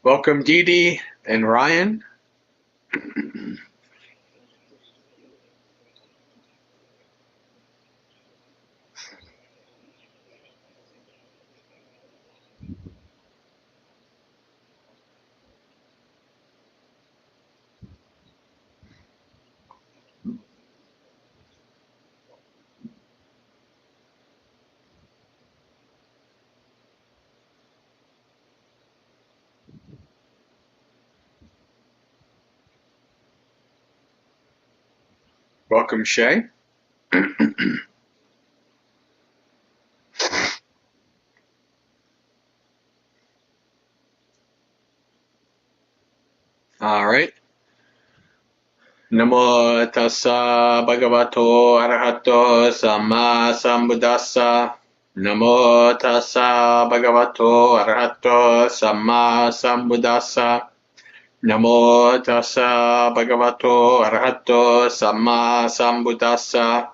Welcome, Dee Dee and Ryan. Welcome, Shay. All right. Namo tassa bhagavato arahato samma sambuddhassa. Namo tassa bhagavato arahato samma sambuddhassa. Namo tassa bhagavato arahato samma sambuddhassa.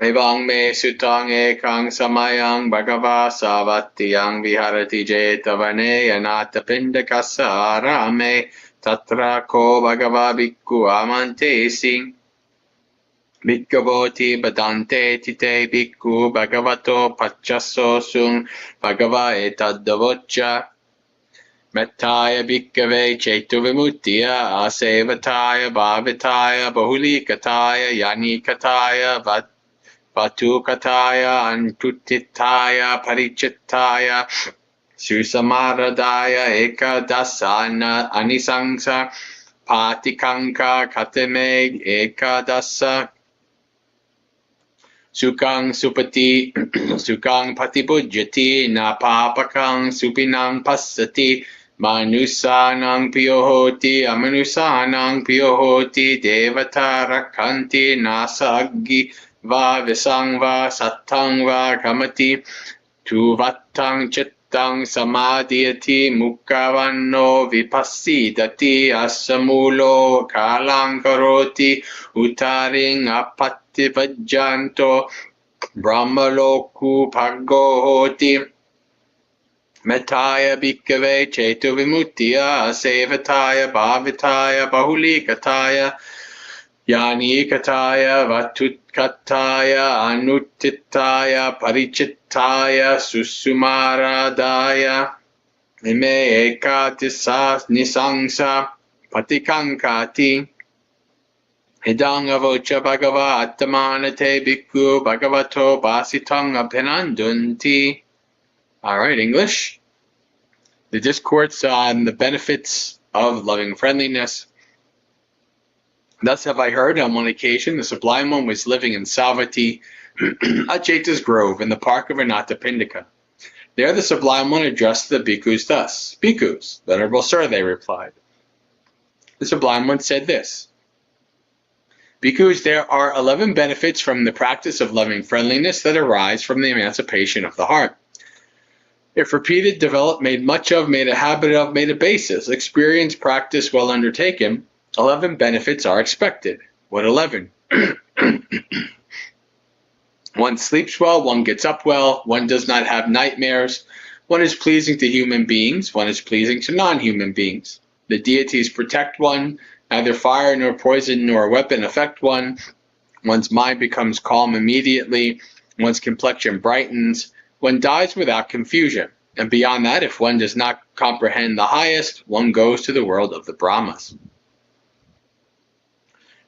Evang me sutang ekang samayang bhagava savatiyang viharati jetavane anatapindika sarame tatra ko bhagava bhikkhu amantesi bhikkhavoti badante tite bhikkhu bhagavato pachasso sung bhagava etadavocha mettaya bhikkhave chetu vimuttiya asevataya bhavitaya bahulikataya yanikataya Patukataya Antutitaya Parichittaya Susamaradaya Ekadasana Anisangsa Patikanka Katame Ekadasa Sukang Supati Sukang Patibujjati Napapakang Supinang Passati Manusanang Piyohoti Amanusanang Piyohoti Devata Rakanti Nasaggi Va visang va sattang va kamati tu vattang chittang samadhyati mukhavanno vipassidati asamulo kalang karoti utaring apattivajjanto brahmaloku bhaggo hoti Metaya bhikkhave chetu vimuttiya sevataya bhavitaya bahulikataya Yani kataya vatutkataya anuttitaya parichittaya susumaradaya ime ekatisa nisangsa patikankati hidang avocha bhagava attamanate bhikkhu bhagavato basitang abhinandunti. All right, English. The discourse on the benefits of loving friendliness. Thus have I heard on one occasion the Sublime One was living in Savatthi, Ajeta's grove, in the park of Madupindika. There the Sublime One addressed the bhikkhus thus. Bhikkhus, venerable sir, they replied. The Sublime One said this. Bhikkhus, there are 11 benefits from the practice of loving friendliness that arise from the emancipation of the heart. If repeated, developed, made much of, made a habit of, made a basis, experience, practice, well undertaken, 11 benefits are expected. What 11? One sleeps well, one gets up well, one does not have nightmares, one is pleasing to human beings, one is pleasing to non-human beings. The deities protect one, neither fire nor poison nor weapon affect one, one's mind becomes calm immediately, one's complexion brightens, one dies without confusion, and beyond that, if one does not comprehend the highest, one goes to the world of the Brahmas.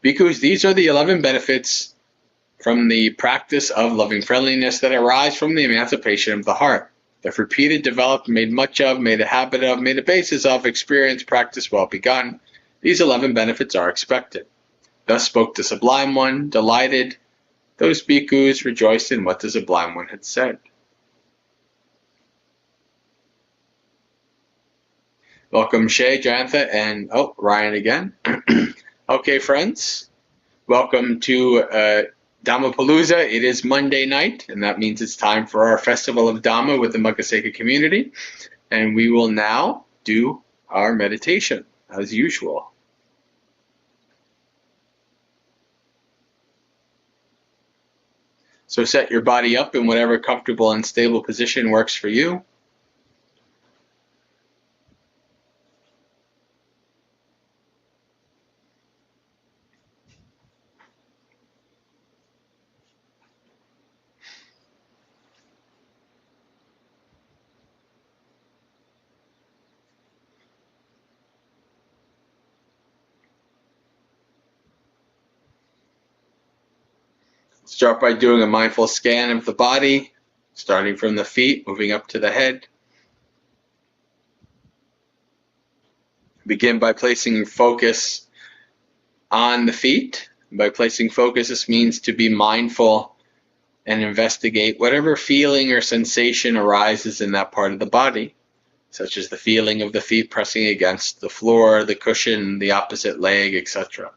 Because these are the 11 benefits from the practice of loving friendliness that arise from the emancipation of the heart. If repeated, developed, made much of, made a habit of, made a basis of, experience, practice well begun, these 11 benefits are expected. Thus spoke the Sublime One, delighted. Those bhikkhus rejoiced in what the Sublime One had said. Welcome, Shay, Jayantha, and Ryan again. Okay, friends, welcome to Dhammapalooza. It is Monday night, and that means it's time for our Festival of Dhamma with the Maggaseka community. And we will now do our meditation, as usual. So set your body up in whatever comfortable and stable position works for you. Start by doing a mindful scan of the body, starting from the feet, moving up to the head. Begin by placing focus on the feet. By placing focus, this means to be mindful and investigate whatever feeling or sensation arises in that part of the body, such as the feeling of the feet pressing against the floor, the cushion, the opposite leg, etc.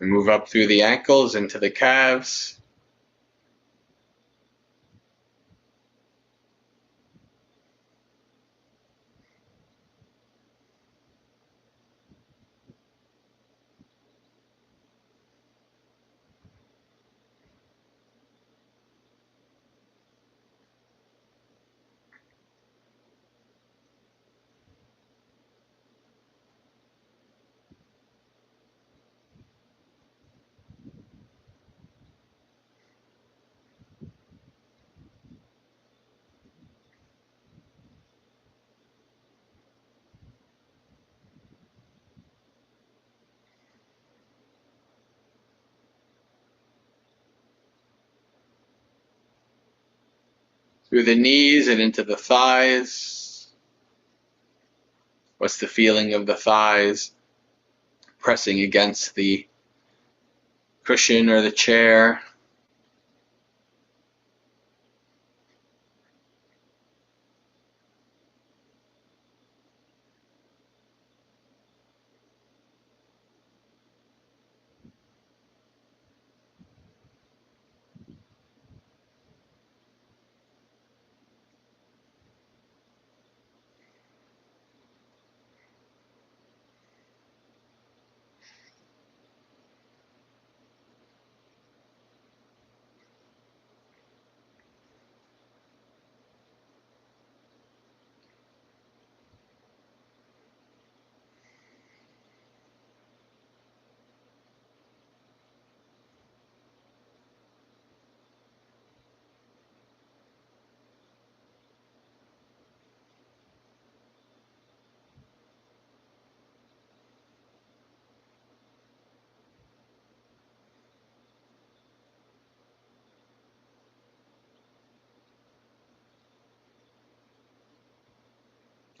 We move up through the ankles into the calves. Through the knees and into the thighs. What's the feeling of the thighs pressing against the cushion or the chair?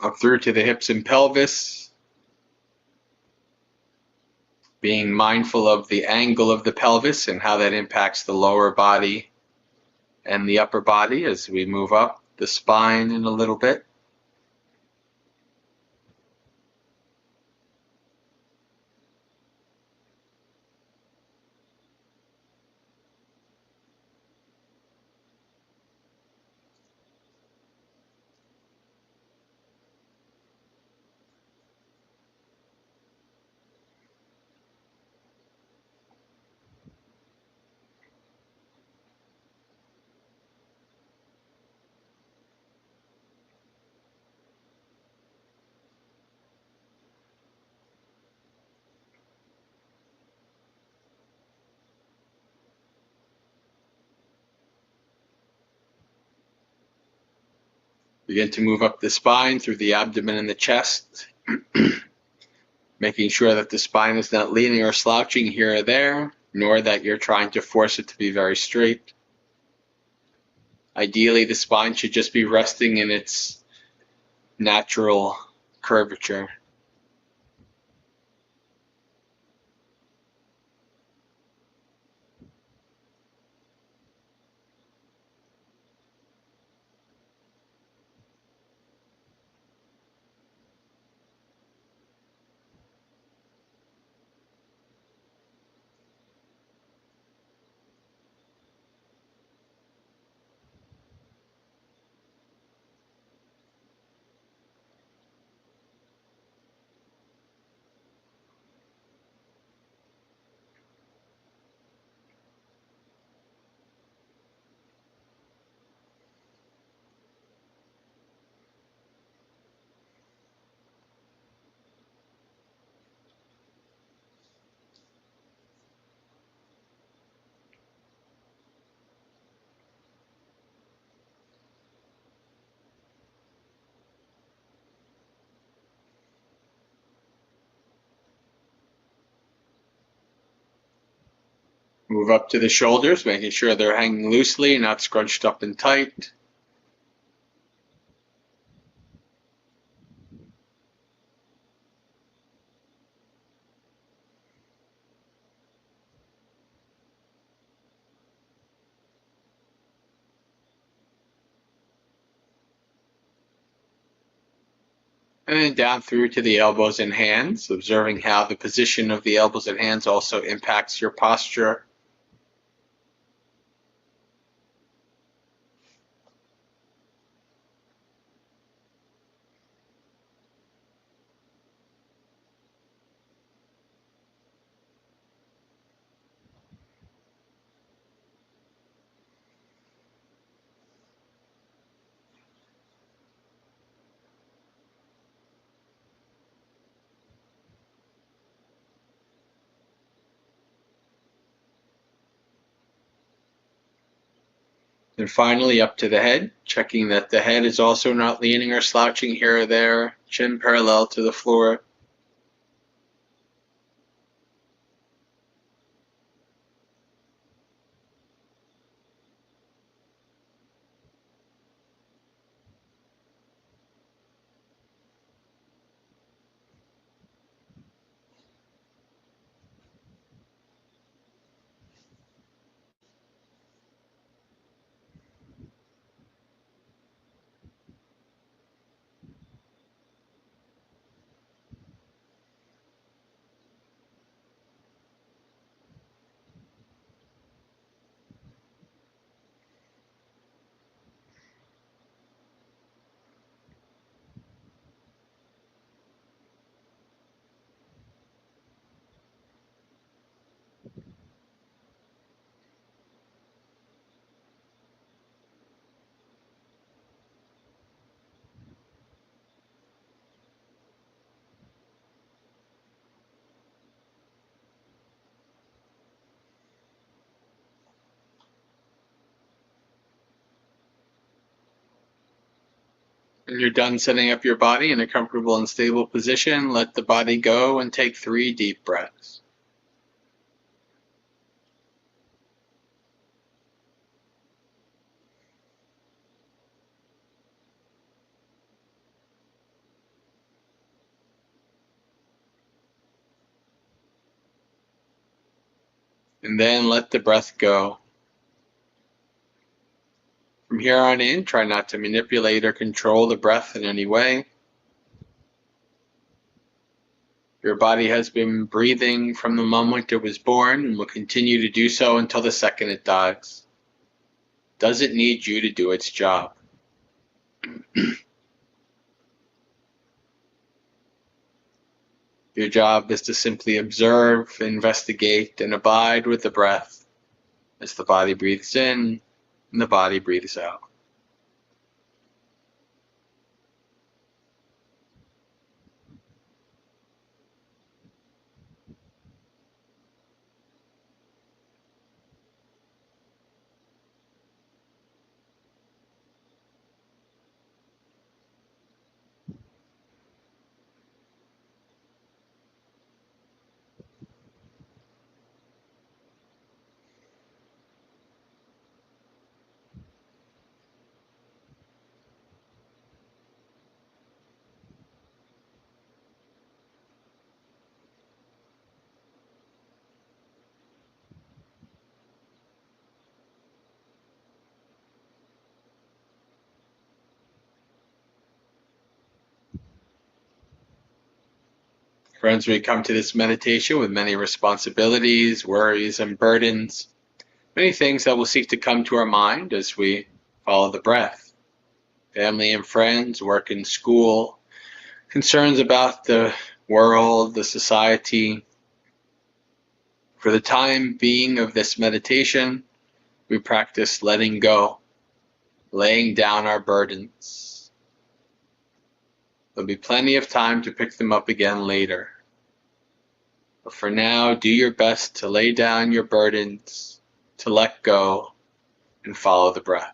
Up through to the hips and pelvis, being mindful of the angle of the pelvis and how that impacts the lower body and the upper body as we move up the spine in a little bit. Begin to move up the spine through the abdomen and the chest, making sure that the spine is not leaning or slouching here or there, nor that you're trying to force it to be very straight. Ideally, the spine should just be resting in its natural curvature. Move up to the shoulders, making sure they're hanging loosely, not scrunched up and tight. And then down through to the elbows and hands, observing how the position of the elbows and hands also impacts your posture. And finally up to the head, checking that the head is also not leaning or slouching here or there, chin parallel to the floor. When you're done setting up your body in a comfortable and stable position, let the body go and take 3 deep breaths. And then let the breath go. From here on in, try not to manipulate or control the breath in any way. Your body has been breathing from the moment it was born and will continue to do so until the second it dies. Doesn't need you to do its job. Your job is to simply observe, investigate, and abide with the breath as the body breathes in and the body breathes out. Friends, we come to this meditation with many responsibilities, worries, and burdens, many things that will seek to come to our mind as we follow the breath. Family and friends, work and school, concerns about the world, the society. For the time being of this meditation, we practice letting go, laying down our burdens. There'll be plenty of time to pick them up again later. But for now, do your best to lay down your burdens, to let go, and follow the breath.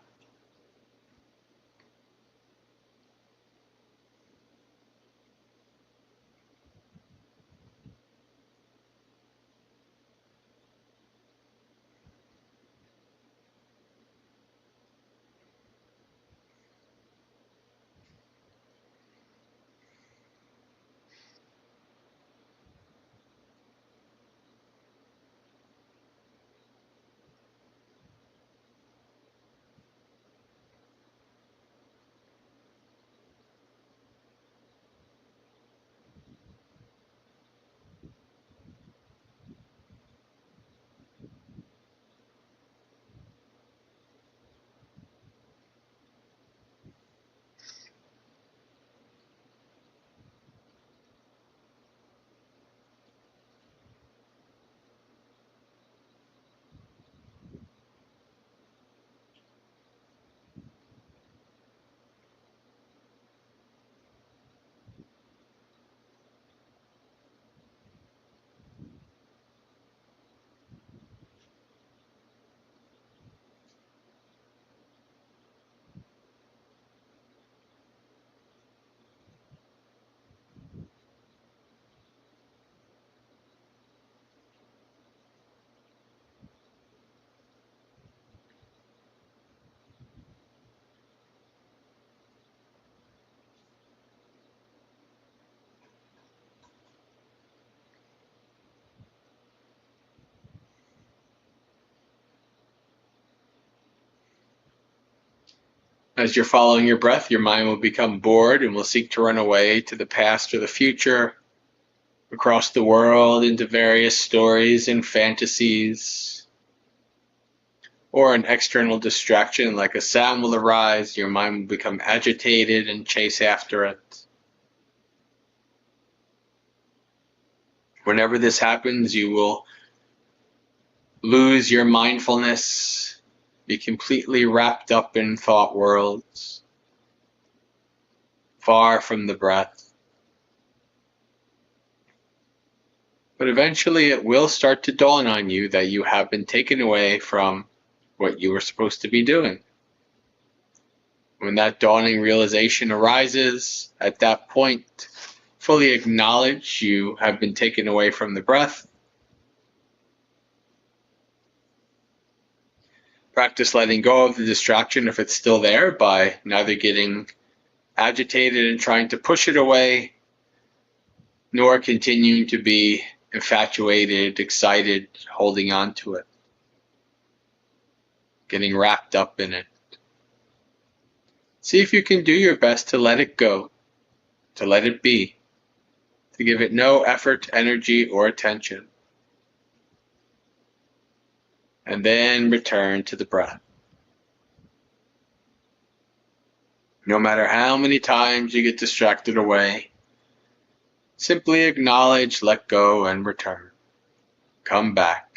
As you're following your breath, your mind will become bored and will seek to run away to the past or the future, across the world into various stories and fantasies. Or an external distraction like a sound will arise, your mind will become agitated and chase after it. Whenever this happens, you will lose your mindfulness, be completely wrapped up in thought worlds, far from the breath. But eventually it will start to dawn on you that you have been taken away from what you were supposed to be doing. When that dawning realization arises, at that point, fully acknowledge you have been taken away from the breath. Practice letting go of the distraction if it's still there by neither getting agitated and trying to push it away, nor continuing to be infatuated, excited, holding on to it, getting wrapped up in it. See if you can do your best to let it go, to let it be, to give it no effort, energy, or attention. And then return to the breath. No matter how many times you get distracted away, simply acknowledge, let go, and return. Come back.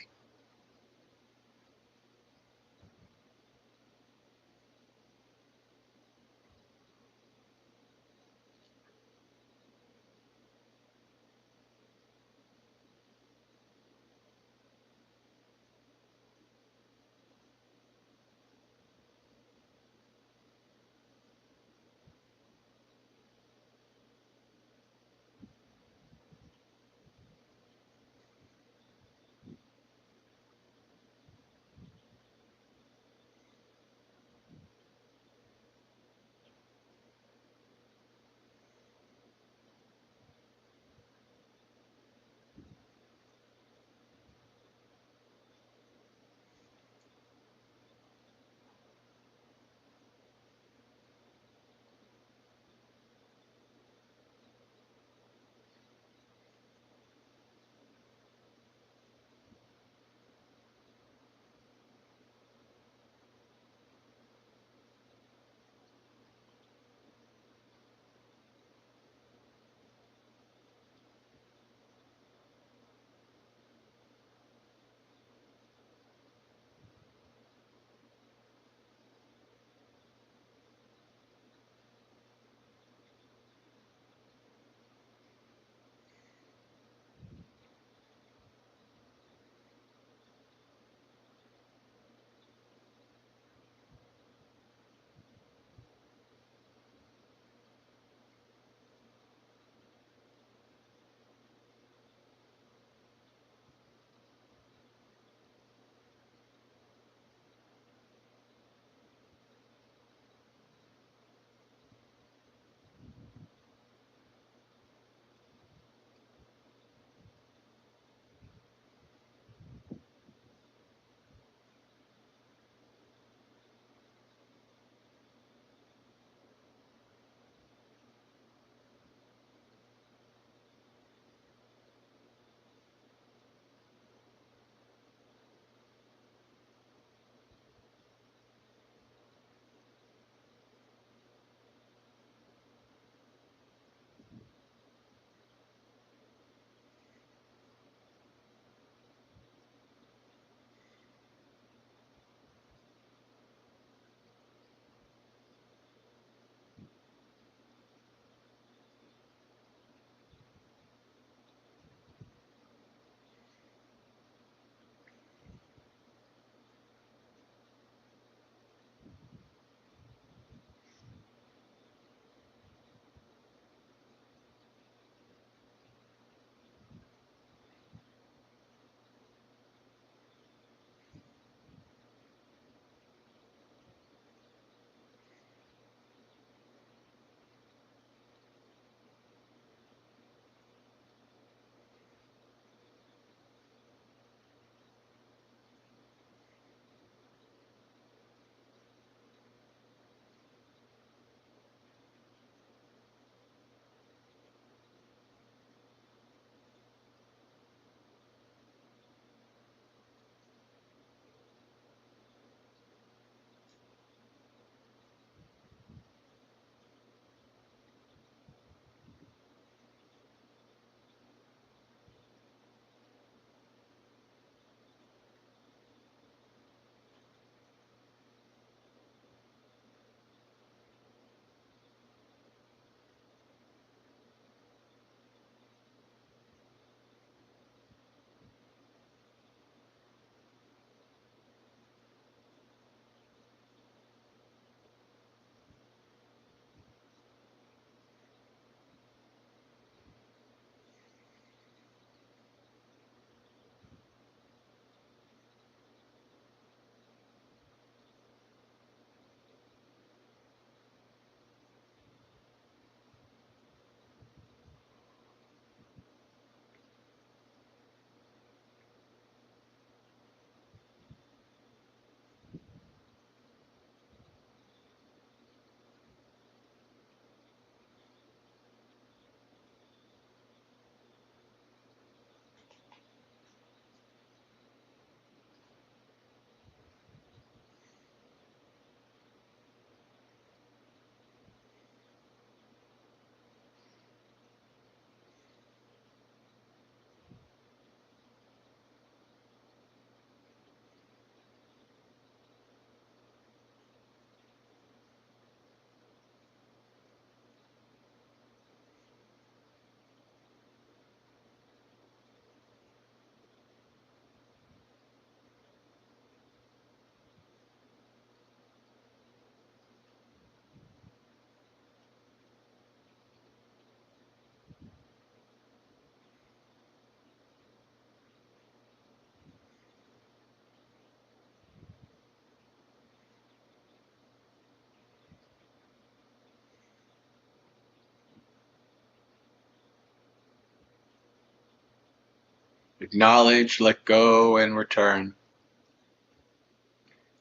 Acknowledge, let go, and return.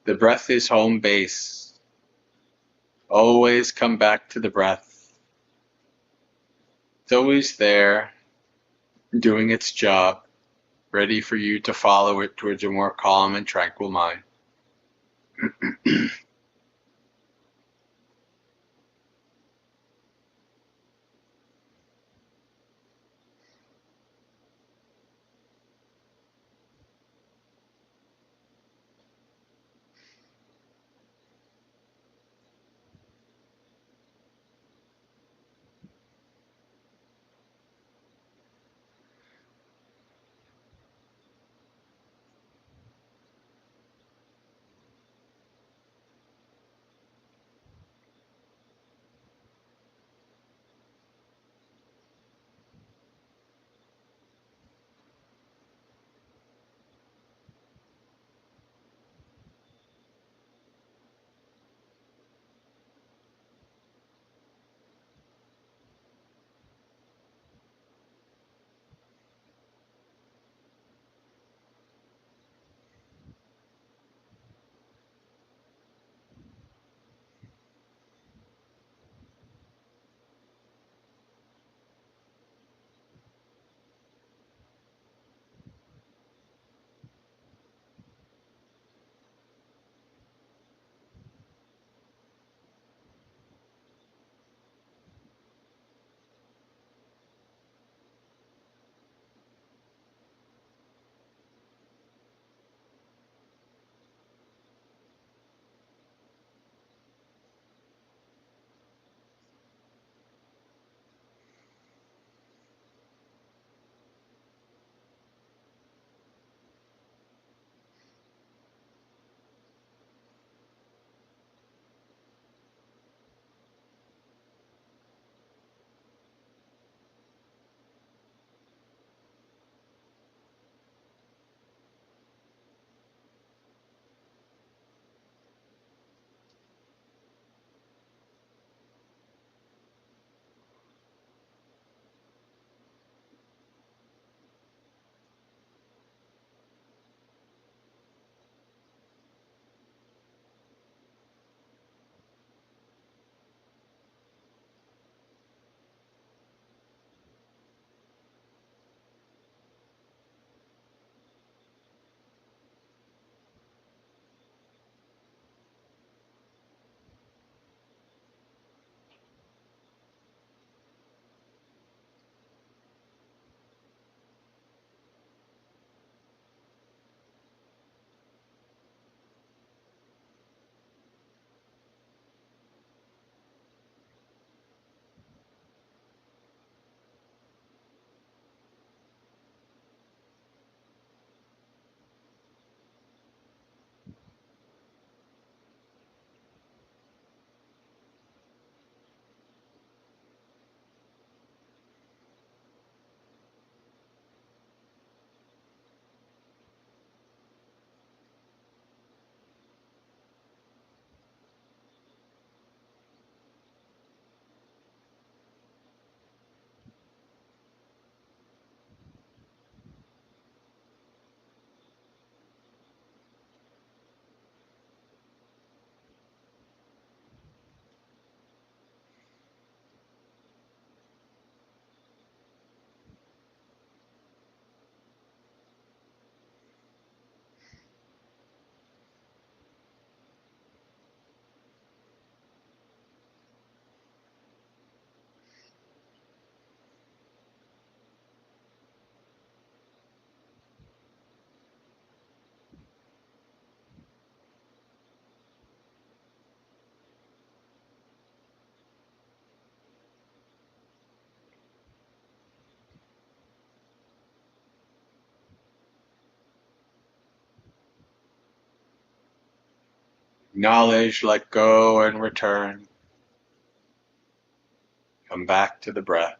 The breath is home base. Always come back to the breath. It's always there, doing its job, ready for you to follow it towards a more calm and tranquil mind. Acknowledge, let go, and return. Come back to the breath.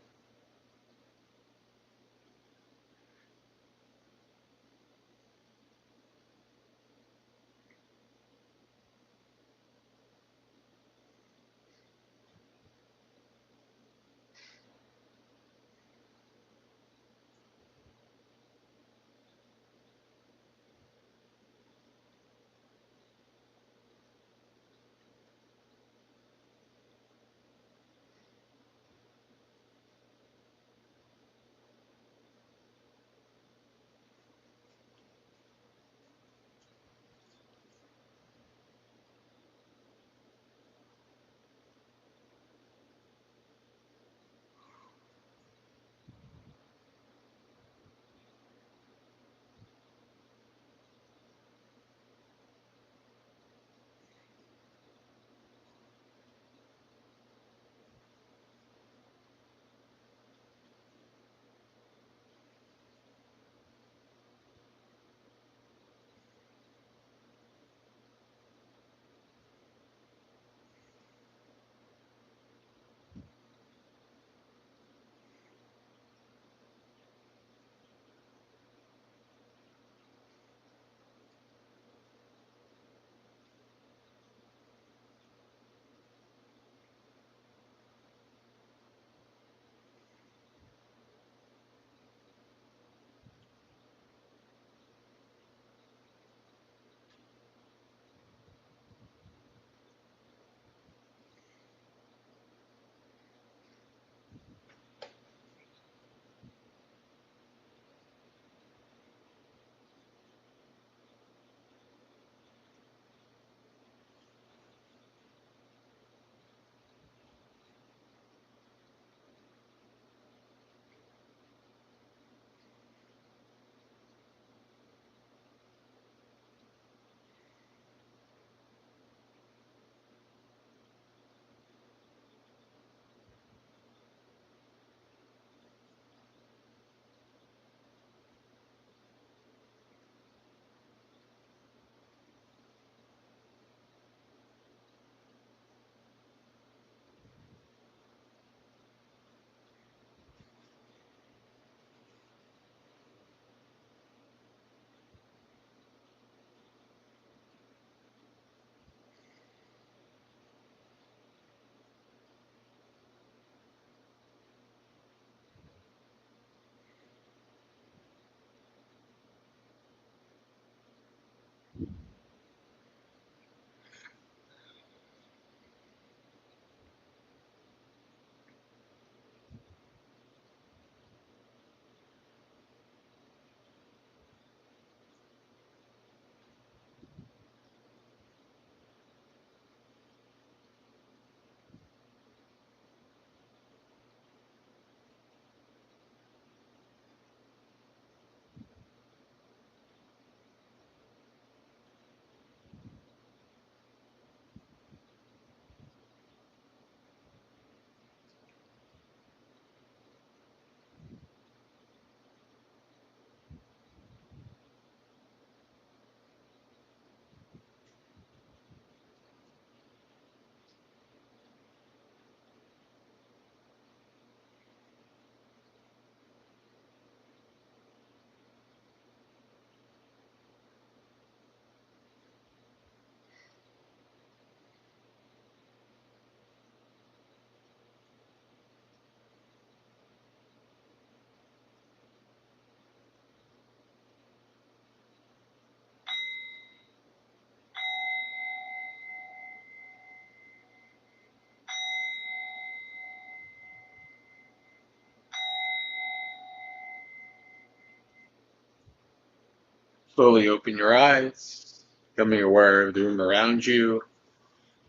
Slowly open your eyes, becoming aware of the room around you,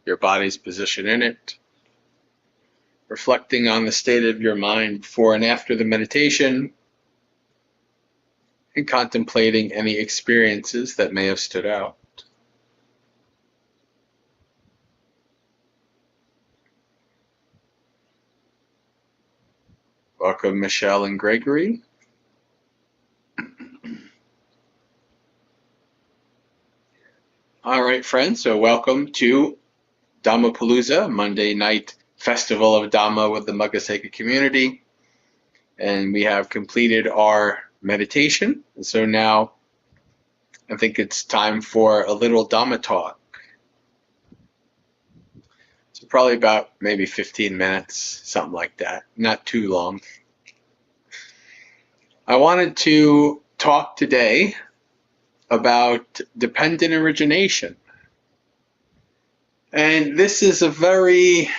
your body's position in it, reflecting on the state of your mind before and after the meditation, and contemplating any experiences that may have stood out. Welcome, Michelle and Gregory. All right, friends, so welcome to Dhammapalooza, Monday night festival of Dhamma with the Maggaseka community. And we have completed our meditation. And so now I think it's time for a little Dhamma talk. So probably about maybe 15 minutes, something like that, not too long. I wanted to talk today about dependent origination. And this is a very,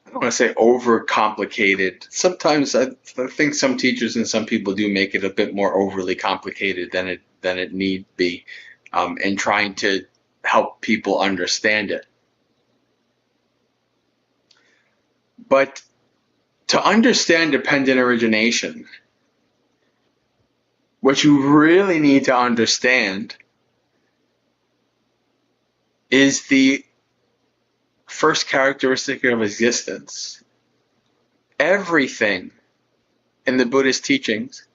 I don't want to say overcomplicated. Sometimes I think some teachers and some people do make it a bit more overly complicated than it need be, in trying to help people understand it. But to understand dependent origination, what you really need to understand is the first characteristic of existence. Everything in the Buddhist teachings,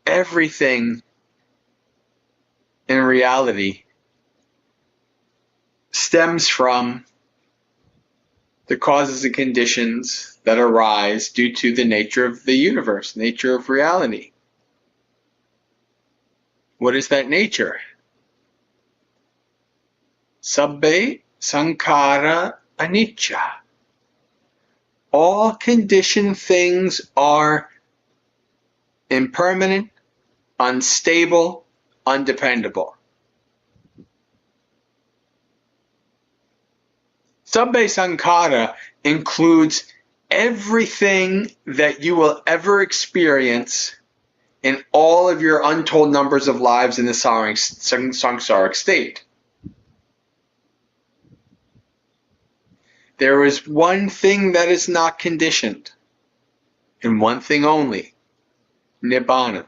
everything in reality stems from the causes and conditions that arise due to the nature of the universe, nature of reality. What is that nature? Sabbe sankhara anicca. All conditioned things are impermanent, unstable, undependable. Sabbe sankhara includes everything that you will ever experience in all of your untold numbers of lives in the samsaric state. There is one thing that is not conditioned, and one thing only, nibbana.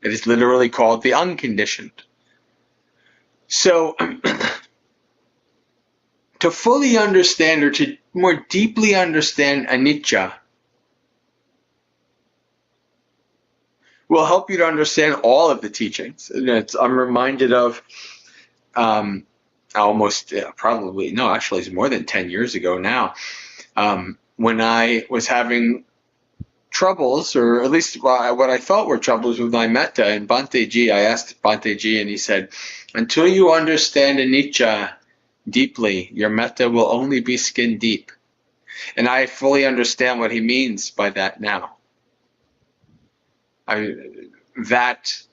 It is literally called the unconditioned. So, to fully understand or to more deeply understand anicca will help you to understand all of the teachings. I'm reminded of actually it's more than 10 years ago now, when I was having troubles, or at least what I thought were troubles with my metta, and Bhanteji, I asked Bhanteji, and he said, until you understand anicca deeply, your metta will only be skin deep. And I fully understand what he means by that now. That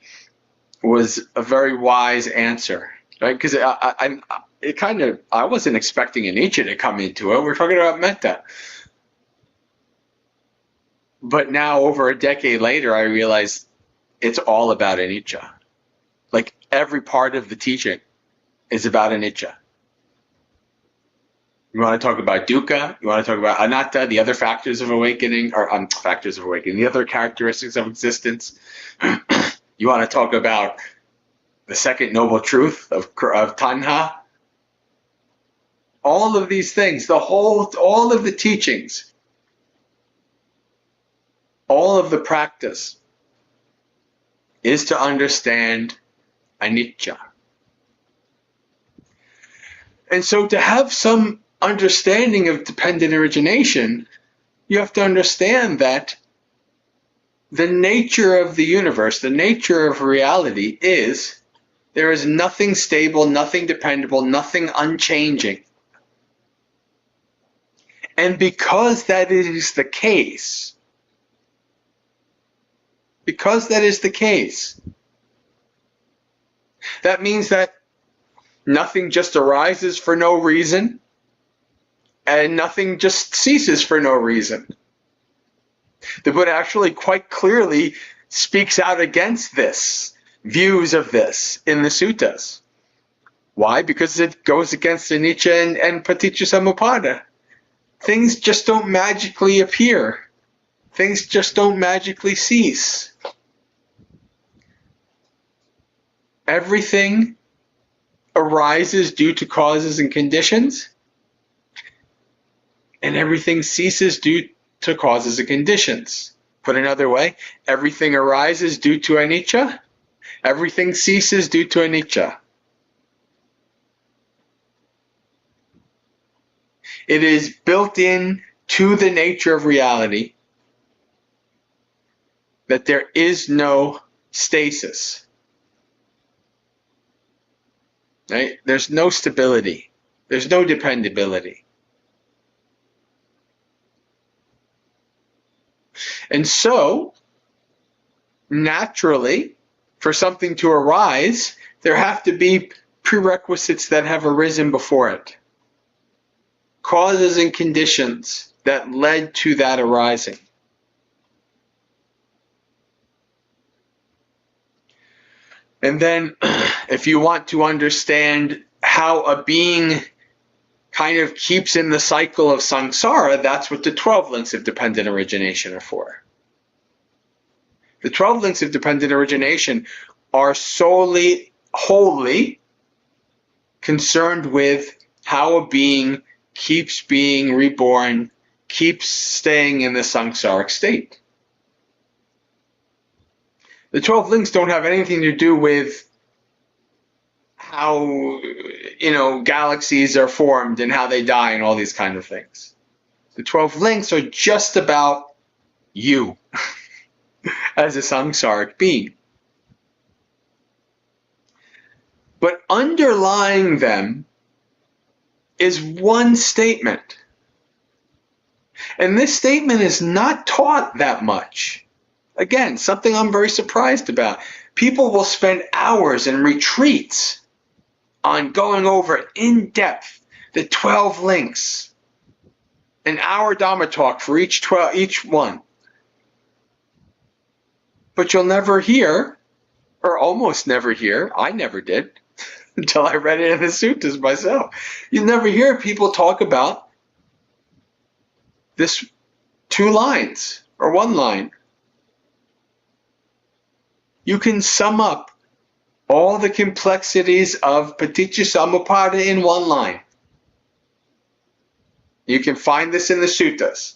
was a very wise answer, right? Because I wasn't expecting anicca to come into it. We're talking about metta. But now, over a decade later, I realized it's all about anicca. Like, every part of the teaching is about anicca. You want to talk about dukkha, you want to talk about anatta, the other factors of awakening, the other characteristics of existence. You want to talk about the second noble truth of tanha. All of these things, all of the teachings, all of the practice is to understand anicca. And so to have some understanding of dependent origination, you have to understand that the nature of the universe, the nature of reality is there is nothing stable, nothing dependable, nothing unchanging. And because that is the case, that means that nothing just arises for no reason, and nothing just ceases for no reason. The Buddha actually quite clearly speaks out against this, views of this in the suttas. Why? Because it goes against anicca and paticca. Things just don't magically appear. Things just don't magically cease. Everything arises due to causes and conditions, and everything ceases due to causes and conditions. Put another way, everything arises due to anicca, everything ceases due to anicca. It is built in to the nature of reality that there is no stasis. Right? There's no stability. There's no dependability. And so, naturally, for something to arise, there have to be prerequisites that have arisen before it. Causes and conditions that led to that arising. And then, if you want to understand how a being kind of keeps in the cycle of samsara, that's what the 12 links of dependent origination are for. The 12 links of dependent origination are solely, wholly concerned with how a being keeps being reborn, keeps staying in the samsaric state. The 12 links don't have anything to do with how, galaxies are formed and how they die and all these kind of things. The 12 links are just about you as a samsaric being. But underlying them is one statement. And this statement is not taught that much. Again, something I'm very surprised about. People will spend hours in retreats on going over in depth the 12 links. An hour Dhamma talk for each one. But you'll never hear, or almost never hear, I never did, until I read it in the suttas myself. You'll never hear people talk about this 2 lines or 1 line. You can sum up all the complexities of paticca in 1 line. You can find this in the suttas.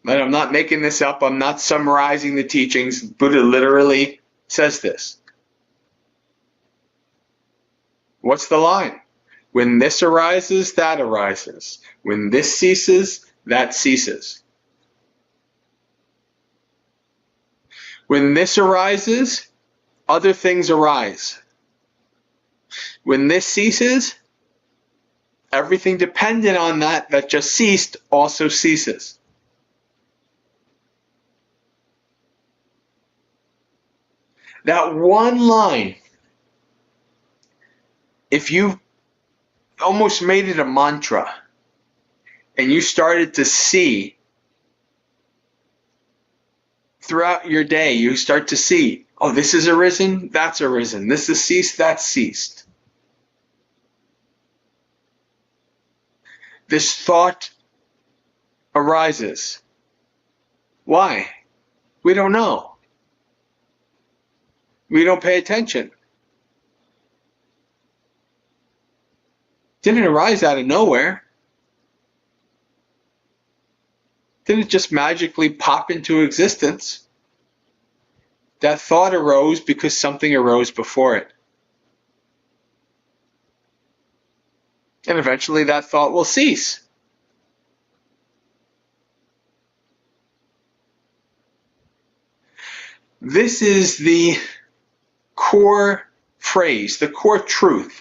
But I'm not making this up. I'm not summarizing the teachings. Buddha literally says this. What's the line? When this arises, that arises. When this ceases, that ceases. When this arises, other things arise. When this ceases, everything dependent on that just ceased also ceases. That 1 line, if you almost made it a mantra and you started to see throughout your day, you start to see, oh, this is arisen, that's arisen. This is ceased, that's ceased. This thought arises. Why? We don't know. We don't pay attention. Didn't arise out of nowhere. Didn't just magically pop into existence. That thought arose because something arose before it. And eventually that thought will cease. This is the core phrase, the core truth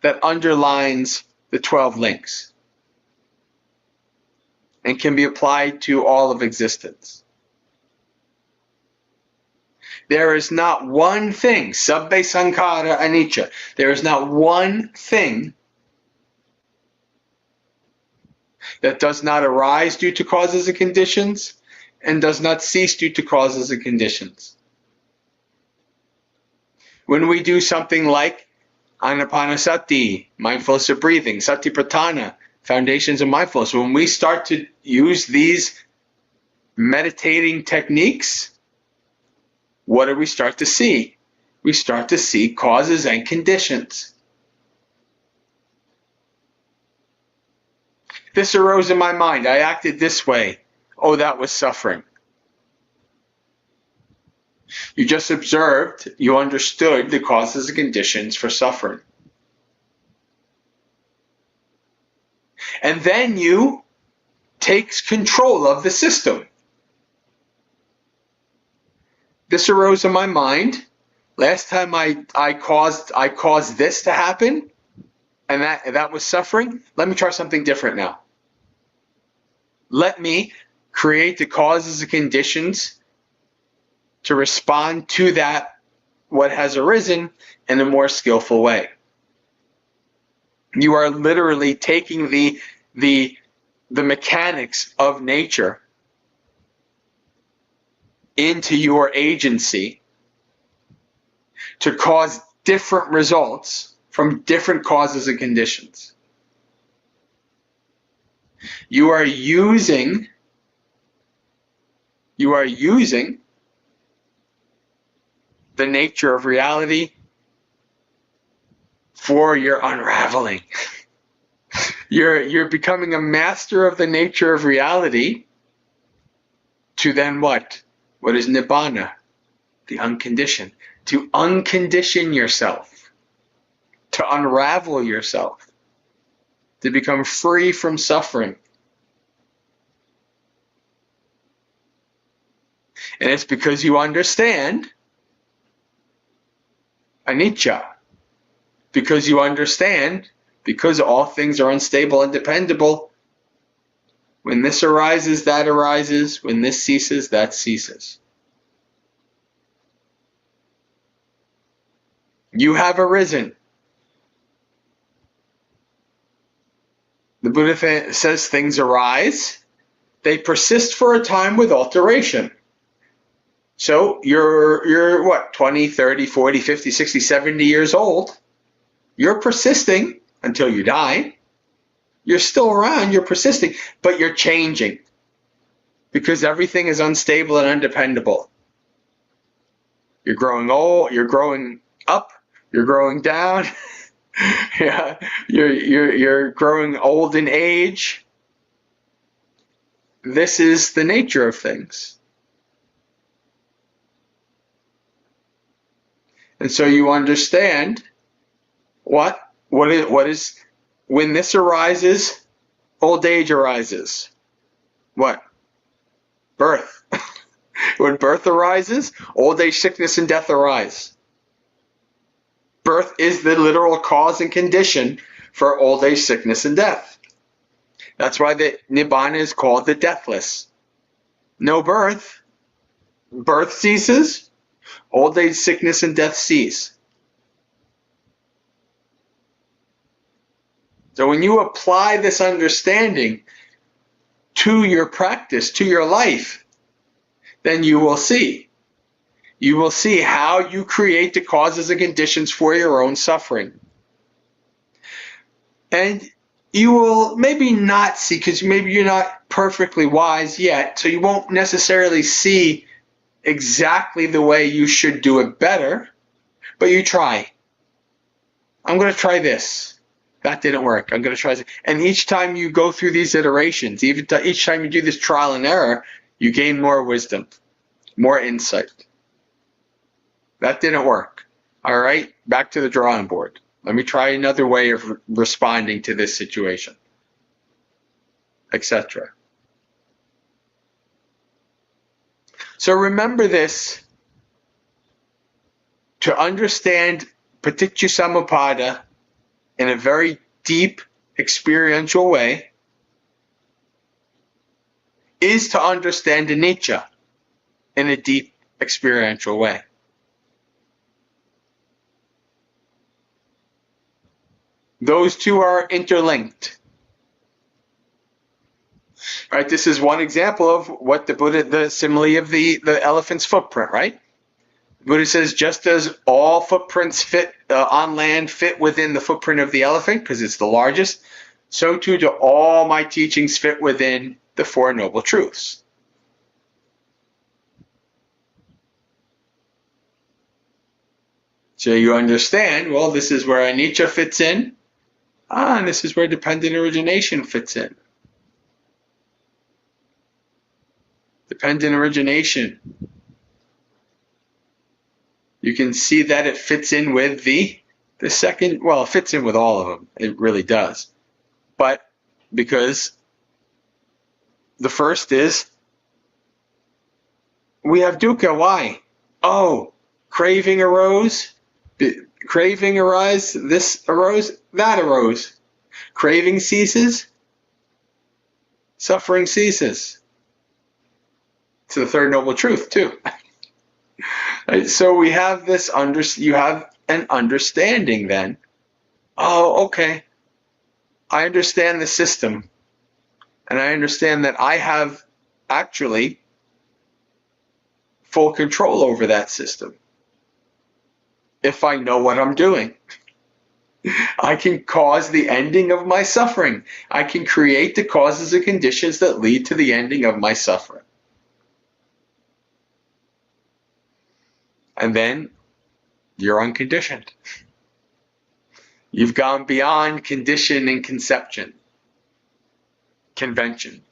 that underlines the 12 links and can be applied to all of existence. There is not one thing, sabbe sankhara anicca, there is not one thing that does not arise due to causes and conditions and does not cease due to causes and conditions. When we do something like Anapanasati, mindfulness of breathing, Satipatthana, foundations of mindfulness, when we start to use these meditating techniques, what do we start to see? We start to see causes and conditions. This arose in my mind. I acted this way. Oh, that was suffering. You just observed, you understood the causes and conditions for suffering. And then you take control of the system. This arose in my mind. Last time I caused this to happen, and that was suffering. Let me try something different now. Let me create the causes and conditions to respond to that, what has arisen, in a more skillful way. You are literally taking the mechanics of nature into your agency to cause different results from different causes and conditions. You are using the nature of reality for your unraveling. You're becoming a master of the nature of reality to then what? What is Nibbana? The unconditioned. To uncondition yourself. To unravel yourself. To become free from suffering. And it's because you understand anicca. Because you understand, because all things are unstable and dependable, when this arises, that arises. When this ceases, that ceases. You have arisen. The Buddha says things arise. They persist for a time with alteration. So you're what, 20, 30, 40, 50, 60, 70 years old. You're persisting until you die. You're still around, you're persisting, but you're changing. Because everything is unstable and undependable. You're growing old, you're growing up, you're growing down. Yeah, you're growing old in age. This is the nature of things. And so you understand what is when this arises, old age arises. What? Birth. When birth arises, old age, sickness, and death arise. Birth is the literal cause and condition for old age, sickness, and death. That's why the Nibbana is called the deathless. No birth. Birth ceases. Old age, sickness, and death cease. So when you apply this understanding to your practice, to your life, then you will see. You will see how you create the causes and conditions for your own suffering. And you will maybe not see, because maybe you're not perfectly wise yet, so you won't necessarily see exactly the way you should do it better, but you try. I'm going to try this. That didn't work. I'm going to try this. And each time you go through these iterations, each time you do this trial and error, you gain more wisdom, more insight. That didn't work. All right, back to the drawing board. Let me try another way of responding to this situation, etc. So remember this, to understand Paticca in a very deep experiential way is to understand anicca in a deep experiential way. Those two are interlinked. Right? This is one example of what the Buddha, the simile of the elephant's footprint, right? The Buddha says, just as all footprints fit on land fit within the footprint of the elephant, because it's the largest, so too do all my teachings fit within the Four Noble Truths. So you understand, well, this is where anicca fits in, and this is where dependent origination fits in. Dependent origination. You can see that it fits in with the second, well, it fits in with all of them. It really does. But because the first is, we have dukkha. Why? Oh, craving arose. Craving arose. This arose. That arose. Craving ceases. Suffering ceases. It's the third noble truth too. Right? So we have this you have an understanding then. Oh, okay. I understand the system. And I understand that I have actually full control over that system. If I know what I'm doing, I can cause the ending of my suffering. I can create the causes and conditions that lead to the ending of my suffering. And then you're unconditioned. You've gone beyond condition and conception, convention.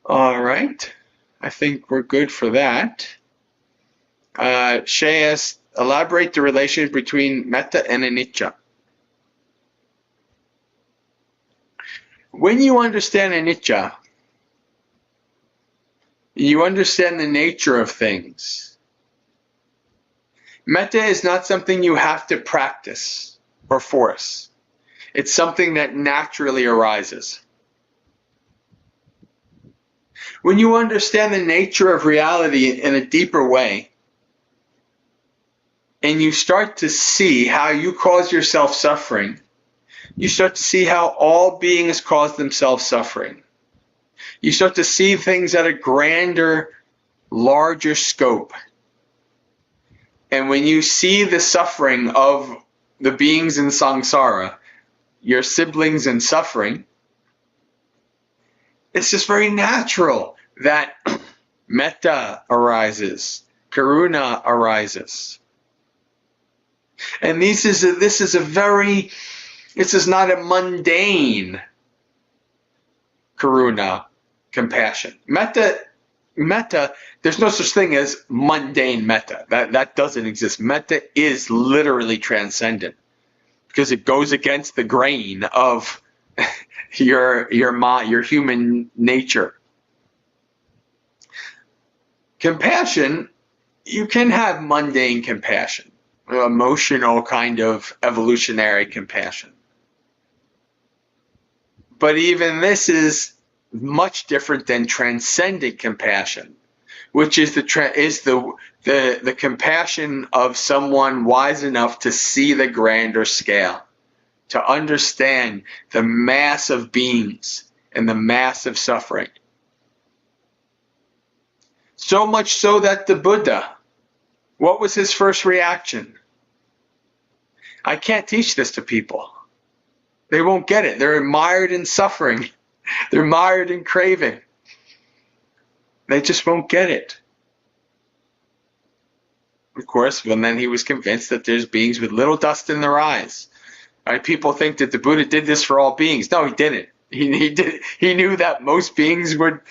All right. I think we're good for that. Shay asks, elaborate the relation between metta and anicca. When you understand anicca, you understand the nature of things. Metta is not something you have to practice or force. It's something that naturally arises. When you understand the nature of reality in a deeper way, and you start to see how you cause yourself suffering, you start to see how all beings cause themselves suffering. You start to see things at a grander, larger scope. And when you see the suffering of the beings in samsara, your siblings in suffering, it's just very natural that metta arises, karuna arises. And this is not a mundane karuna, compassion. Metta, there's no such thing as mundane metta. That doesn't exist. Metta is literally transcendent because it goes against the grain of your human nature. Compassion, you can have mundane compassion, emotional kind of evolutionary compassion. But even this is much different than transcendent compassion, which is the compassion of someone wise enough to see the grander scale, to understand the mass of beings and the mass of suffering. So much so that the Buddha, what was his first reaction? I can't teach this to people. They won't get it. They're mired in suffering. They're mired in craving. They just won't get it. Of course, and then he was convinced that there's beings with little dust in their eyes. Right? People think that the Buddha did this for all beings. No, he didn't. He knew that most beings would,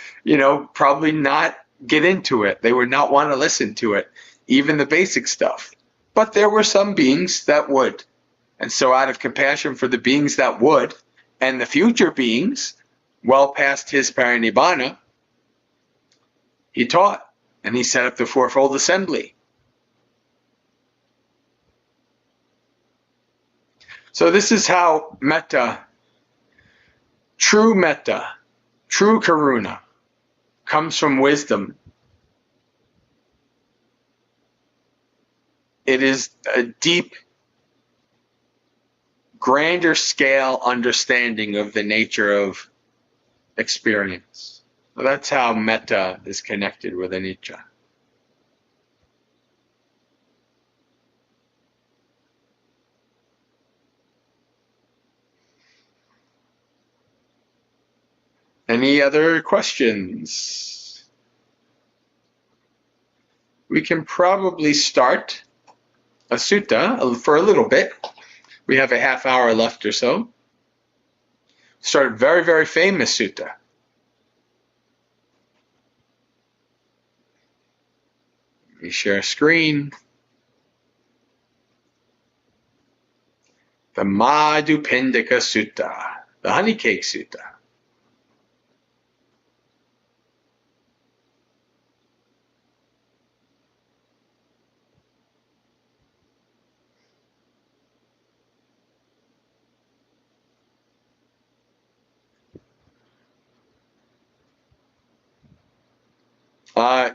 probably not get into it. They would not want to listen to it, even the basic stuff. But there were some beings that would. And so out of compassion for the beings that would, and the future beings, well past his parinibbana, he taught, and he set up the Fourfold Assembly. So this is how metta, true karuna, comes from wisdom. It is a deep grander scale understanding of the nature of experience. So that's how metta is connected with anicca. Any other questions? We can probably start a sutta for a little bit. We have a half hour left or so. Start a very, very famous sutta. Let me share a screen. The Madupindika Sutta, the Honey Cake Sutta.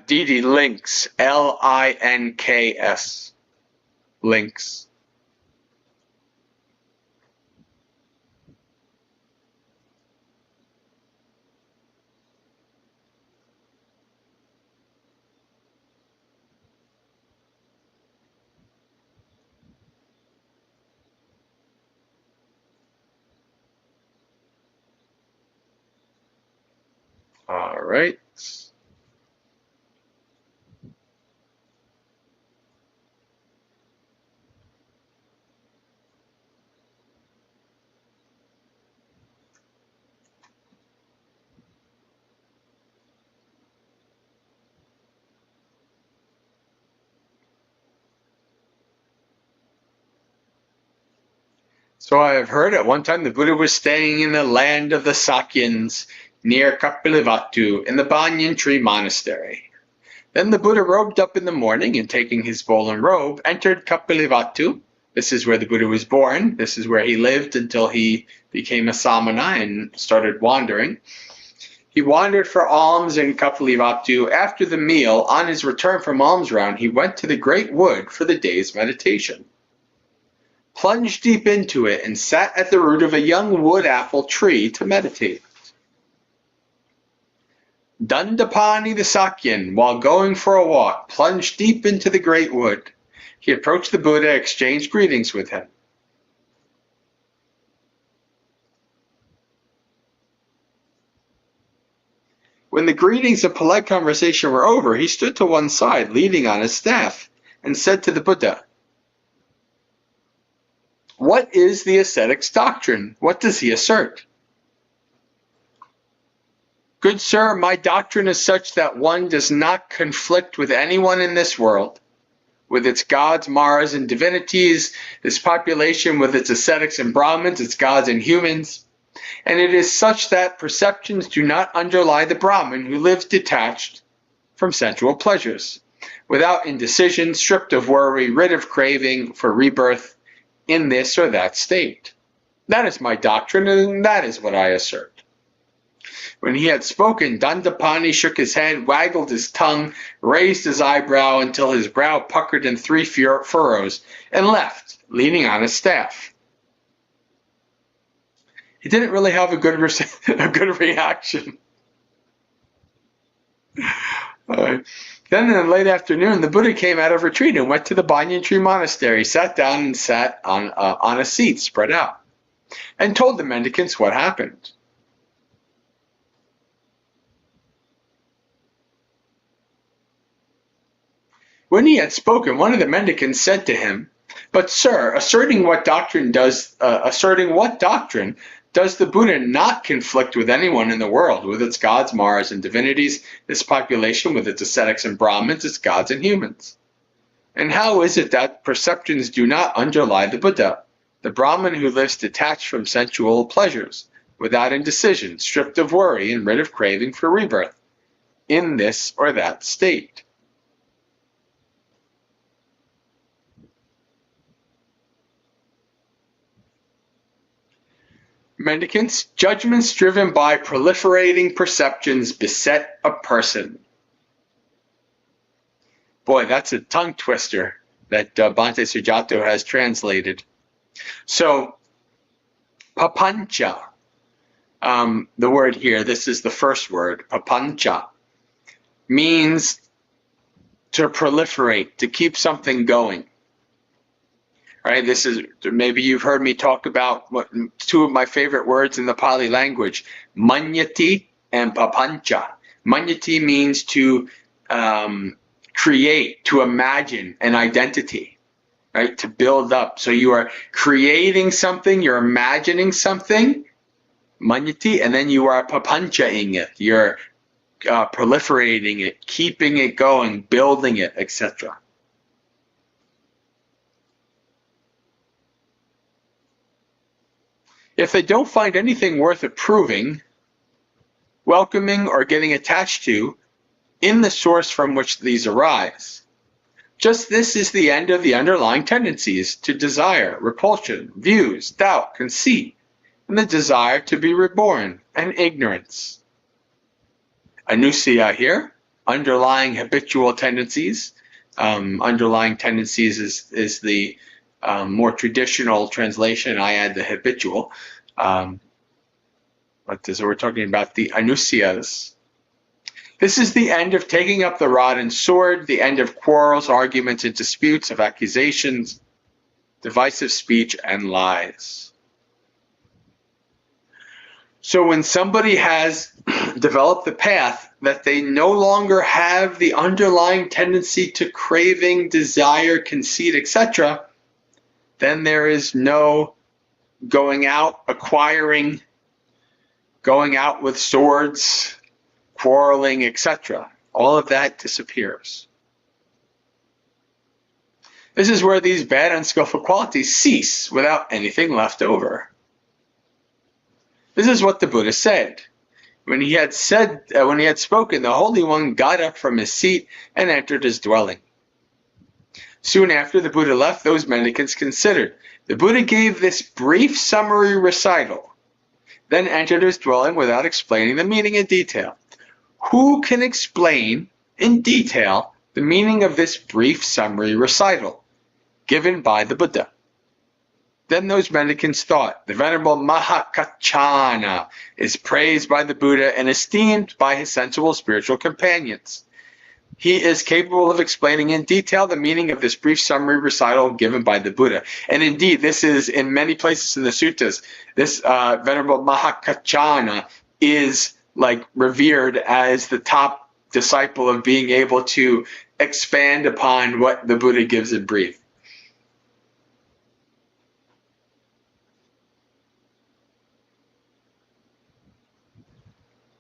Didi, links, Links. Links. All right. So I have heard at one time the Buddha was staying in the land of the Sakyans near Kapilavatthu in the Banyan Tree Monastery. Then the Buddha robed up in the morning and taking his bowl and robe entered Kapilavatthu. This is where the Buddha was born. This is where he lived until he became a samana and started wandering. He wandered for alms in Kapilavatthu. After the meal, on his return from alms round, he went to the great wood for the day's meditation. Plunged deep into it and sat at the root of a young wood apple tree to meditate. Dandapani the Sakyan, while going for a walk, plunged deep into the great wood. He approached the Buddha, exchanged greetings with him. When the greetings and polite conversation were over, he stood to one side, leaning on his staff, and said to the Buddha, "What is the ascetic's doctrine? What does he assert?" "Good sir, my doctrine is such that one does not conflict with anyone in this world, with its gods, maras, and divinities, this population with its ascetics and Brahmins, its gods and humans, and it is such that perceptions do not underlie the Brahmin who lives detached from sensual pleasures, without indecision, stripped of worry, rid of craving for rebirth in this or that state. That is my doctrine, and that is what I assert." When he had spoken, Dandapani shook his head, waggled his tongue, raised his eyebrow until his brow puckered in 3 furrows, and left, leaning on his staff. He didn't really have a good reaction. Then in the late afternoon, the Buddha came out of retreat and went to the Banyan Tree Monastery, sat down and sat on a seat spread out, and told the mendicants what happened. When he had spoken, one of the mendicants said to him, "But sir, asserting what doctrine does the Buddha not conflict with anyone in the world, with its gods, maras, and divinities, this population with its ascetics and Brahmins, its gods and humans? And how is it that perceptions do not underlie the Buddha, the Brahmin who lives detached from sensual pleasures, without indecision, stripped of worry, and rid of craving for rebirth, in this or that state?" Mendicants, judgments driven by proliferating perceptions beset a person. Boy, that's a tongue twister that Bhante Sujato has translated. So, Papancha. The word here, this is the first word, papancha, means to proliferate, to keep something going. Right? This is, maybe you've heard me talk about two of my favorite words in the Pali language, manyati and papancha. Manyati means to create, to imagine an identity, right? To build up. So you are creating something, you're imagining something, manyati, and then you are papanchaing it. You're proliferating it, keeping it going, building it, etc. If they don't find anything worth approving, welcoming, or getting attached to in the source from which these arise, just this is the end of the underlying tendencies to desire, repulsion, views, doubt, conceit, and the desire to be reborn, and ignorance. Anusia here, underlying habitual tendencies. Underlying tendencies is the more traditional translation. I add the habitual. So we're talking about the anusyas. This is the end of taking up the rod and sword, the end of quarrels, arguments, and disputes, of accusations, divisive speech, and lies. So when somebody has developed the path that they no longer have the underlying tendency to craving, desire, conceit, etc., then there is no going out, acquiring, going out with swords, quarreling, etc. All of that disappears. This is where these bad, unskillful qualities cease without anything left over. This is what the Buddha said. When he had spoken, the Holy One got up from his seat and entered his dwelling. Soon after the Buddha left, those mendicants considered. The Buddha gave this brief summary recital, then entered his dwelling without explaining the meaning in detail. Who can explain in detail the meaning of this brief summary recital given by the Buddha? Then those mendicants thought, the Venerable Mahakachana is praised by the Buddha and esteemed by his sensible spiritual companions. He is capable of explaining in detail the meaning of this brief summary recital given by the Buddha. And indeed, this is in many places in the suttas. This Venerable Mahakachana is like revered as the top disciple of being able to expand upon what the Buddha gives in brief.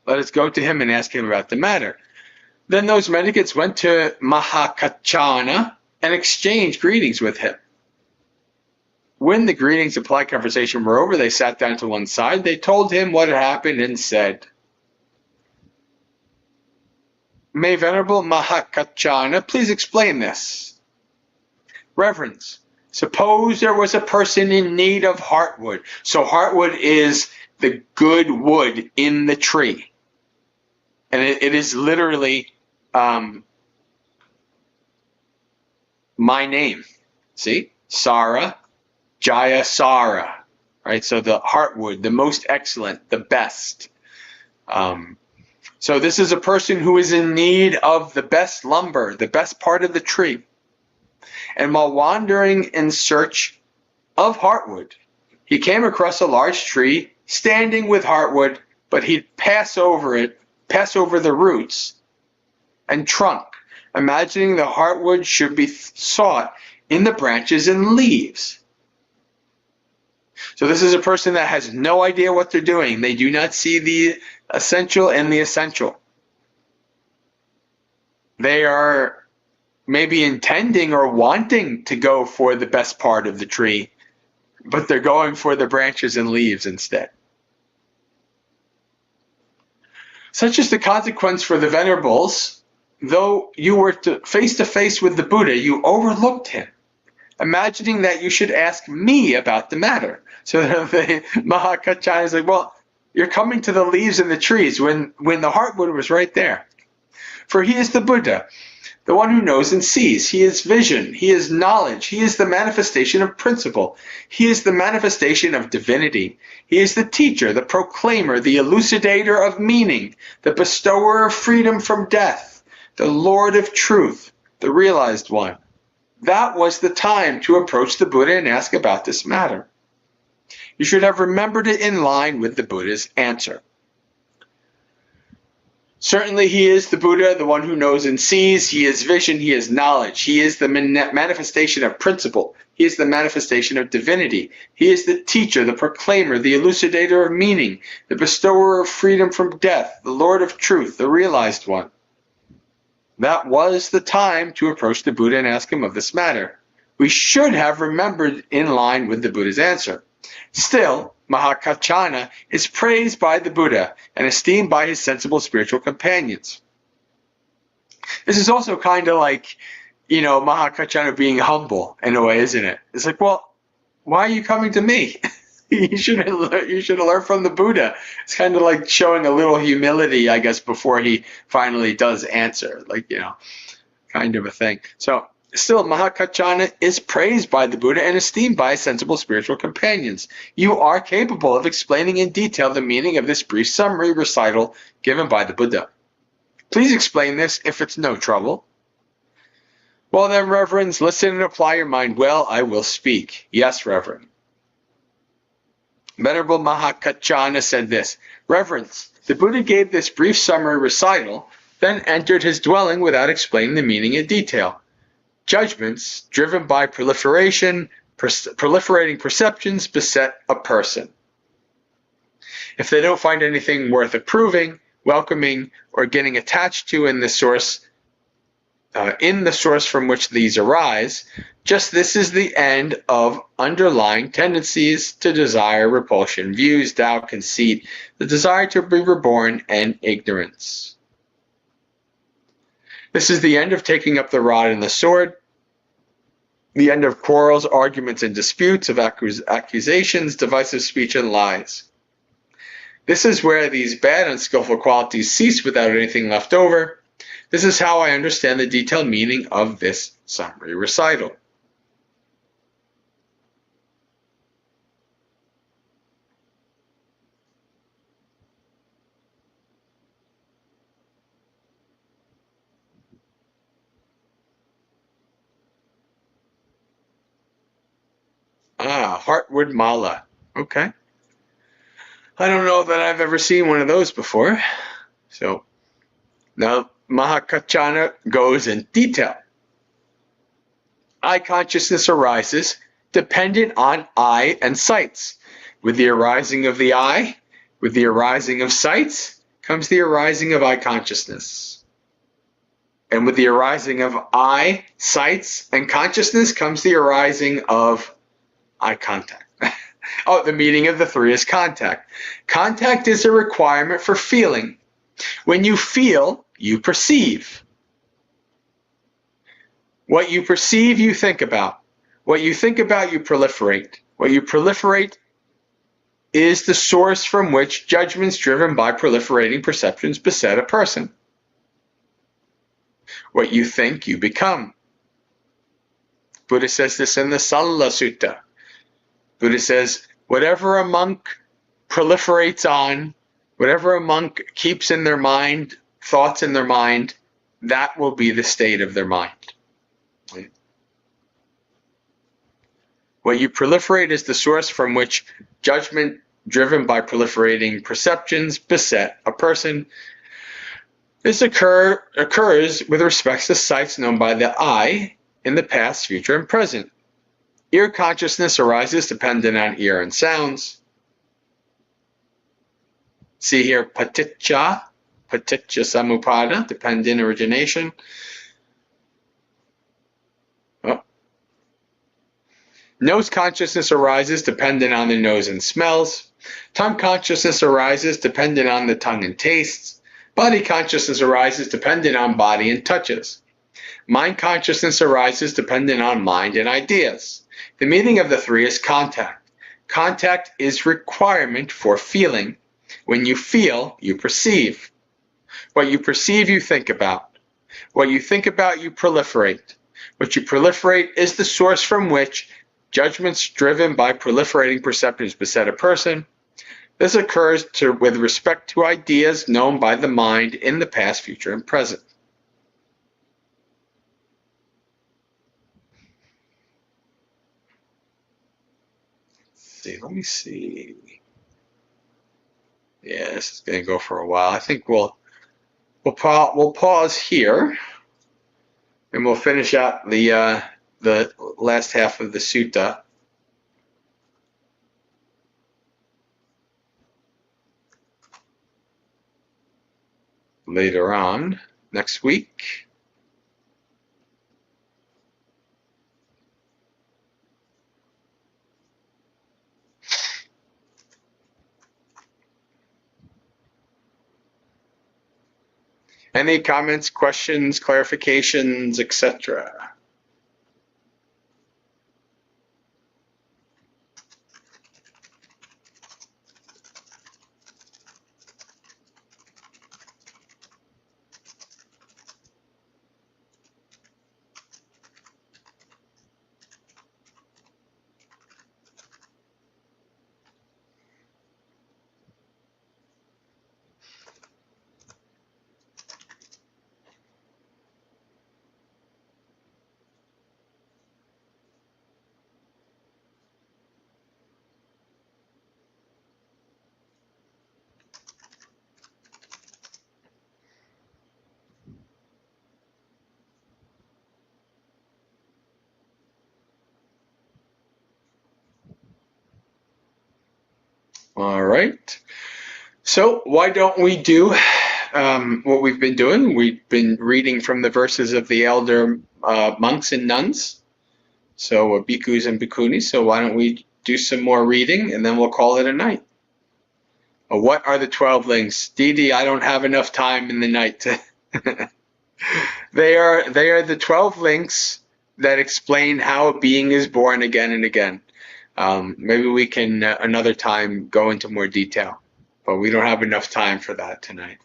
Let us go to him and ask him about the matter. Then those mendicants went to Mahakachana and exchanged greetings with him. When the greetings and polite conversation were over, they sat down to one side. They told him what had happened and said, May Venerable Mahakachana please explain this. Reverence, suppose there was a person in need of heartwood. So heartwood is the good wood in the tree. And it is literally my name. See? Sara, Jaya Sara. Right? So the heartwood, the most excellent, the best. So this is a person who is in need of the best lumber, the best part of the tree. And while wandering in search of heartwood, he came across a large tree standing with heartwood, but he'd pass over the roots and trunk, imagining the heartwood should be sought in the branches and leaves. So this is a person that has no idea what they're doing. They do not see the essential and the essential. They are maybe intending or wanting to go for the best part of the tree, but they're going for the branches and leaves instead. Such is the consequence for the venerables. Though you were face to face with the Buddha, you overlooked him, imagining that you should ask me about the matter. So the Mahakachana is like, well, you're coming to the leaves and the trees when the heartwood was right there. For he is the Buddha. the one who knows and sees. He is vision. He is knowledge. He is the manifestation of principle. He is the manifestation of divinity. He is the teacher, the proclaimer, the elucidator of meaning, the bestower of freedom from death, the Lord of truth, the realized one. That was the time to approach the Buddha and ask about this matter. You should have remembered it in line with the Buddha's answer. Certainly he is the Buddha, the one who knows and sees. He is vision. He is knowledge. He is the manifestation of principle. He is the manifestation of divinity. He is the teacher, the proclaimer, the elucidator of meaning, the bestower of freedom from death, the Lord of truth, the realized one. That was the time to approach the Buddha and ask him of this matter. We should have remembered in line with the Buddha's answer. Still, Mahakachana is praised by the Buddha and esteemed by his sensible spiritual companions. This is also kind of like, Mahakachana being humble in a way, isn't it? It's like, well, why are you coming to me? You should have learned from the Buddha. It's kind of like showing a little humility, I guess, before he finally does answer, kind of a thing. So, still, Mahakachana is praised by the Buddha and esteemed by sensible spiritual companions. You are capable of explaining in detail the meaning of this brief summary recital given by the Buddha. Please explain this if it's no trouble. Well then, reverends, listen and apply your mind well. I will speak. Yes, Reverend. Venerable Mahakachana said this, Reverends, the Buddha gave this brief summary recital, then entered his dwelling without explaining the meaning in detail. Judgments, driven by proliferating perceptions, beset a person. If they don't find anything worth approving, welcoming, or getting attached to in the source from which these arise, just this is the end of underlying tendencies to desire, repulsion, views, doubt, conceit, the desire to be reborn, and ignorance. This is the end of taking up the rod and the sword, the end of quarrels, arguments, and disputes, of accusations, divisive speech, and lies. This is where these bad, unskillful qualities cease without anything left over. This is how I understand the detailed meaning of this summary recital. Heartwood Mala. Okay. I don't know that I've ever seen one of those before. So now Mahakachana goes in detail. Eye consciousness arises dependent on eye and sights. With the arising of the eye, with the arising of sights, comes the arising of eye consciousness. And with the arising of eye, sights, and consciousness comes the arising of eye contact. The meaning of the three is contact. Contact is a requirement for feeling. When you feel, you perceive. What you perceive, you think about. What you think about, you proliferate. What you proliferate is the source from which judgments driven by proliferating perceptions beset a person. What you think, you become. Buddha says this in the Salla Sutta. Buddha says, whatever a monk proliferates on, whatever a monk keeps in their mind, thoughts in their mind, that will be the state of their mind. Right? What you proliferate is the source from which judgment driven by proliferating perceptions beset a person. This occurs with respect to sights known by the eye in the past, future, and present. Ear consciousness arises dependent on ear and sounds. See here, paticca samuppada, dependent origination. Nose consciousness arises dependent on the nose and smells. Tongue consciousness arises dependent on the tongue and tastes. Body consciousness arises dependent on body and touches. Mind consciousness arises dependent on mind and ideas. The meaning of the three is contact. Contact is requirement for feeling. When you feel, you perceive. What you perceive, you think about. What you think about, you proliferate. What you proliferate is the source from which judgments driven by proliferating perceptions beset a person. This occurs with respect to ideas known by the mind in the past, future, and present. Let me see. Yeah, this is going to go for a while. I think we'll pause here, and we'll finish out the last half of the sutta. Later on, next week. Any comments, questions, clarifications, etc.? All right. So why don't we do what we've been doing? We've been reading from the verses of the elder monks and nuns, so bhikkhus and bhikkhunis. So why don't we do some more reading, and then we'll call it a night. What are the 12 links? Didi, I don't have enough time in the night to. They are the 12 links that explain how a being is born again and again. Maybe we can another time go into more detail, but we don't have enough time for that tonight.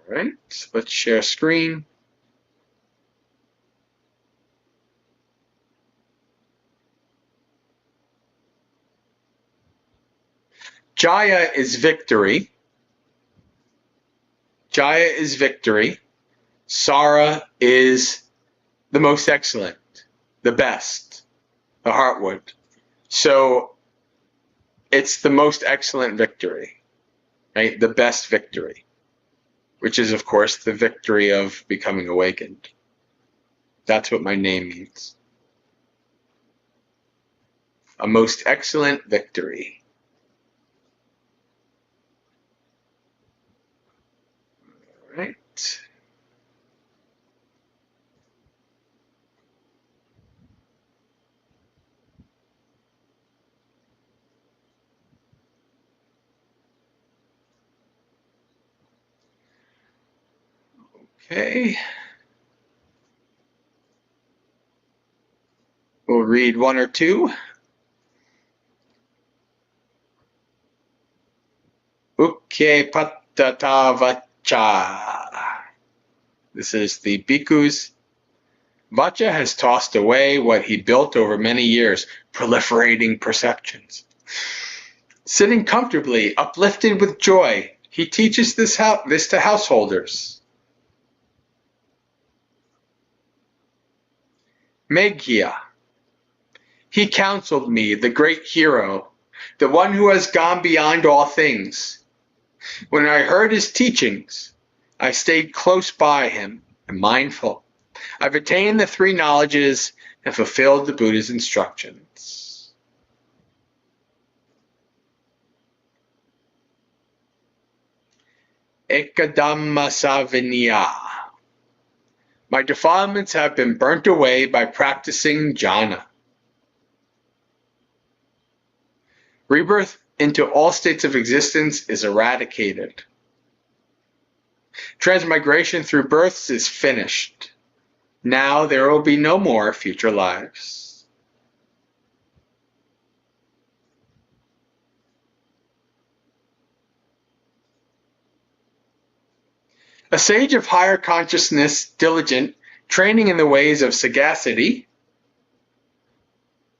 All right, so let's share screen. Jaya is victory. Jaya is victory. Sara is the most excellent, the best, the heartwood. So it's the most excellent victory, right? The best victory, which is, of course, the victory of becoming awakened. That's what my name means. A most excellent victory. All right. Okay. We'll read one or two. Ukke pattatavacha. This is the bhikkhus. Vacha has tossed away what he built over many years, proliferating perceptions. Sitting comfortably, uplifted with joy, he teaches this to householders. Meghya. He counseled me, the great hero, the one who has gone beyond all things. When I heard his teachings, I stayed close by him and mindful. I've attained the 3 knowledges and fulfilled the Buddha's instructions. Ekadhammasavinya. My defilements have been burnt away by practicing jhana. Rebirth into all states of existence is eradicated. Transmigration through births is finished. Now there will be no more future lives. A sage of higher consciousness, diligent, training in the ways of sagacity.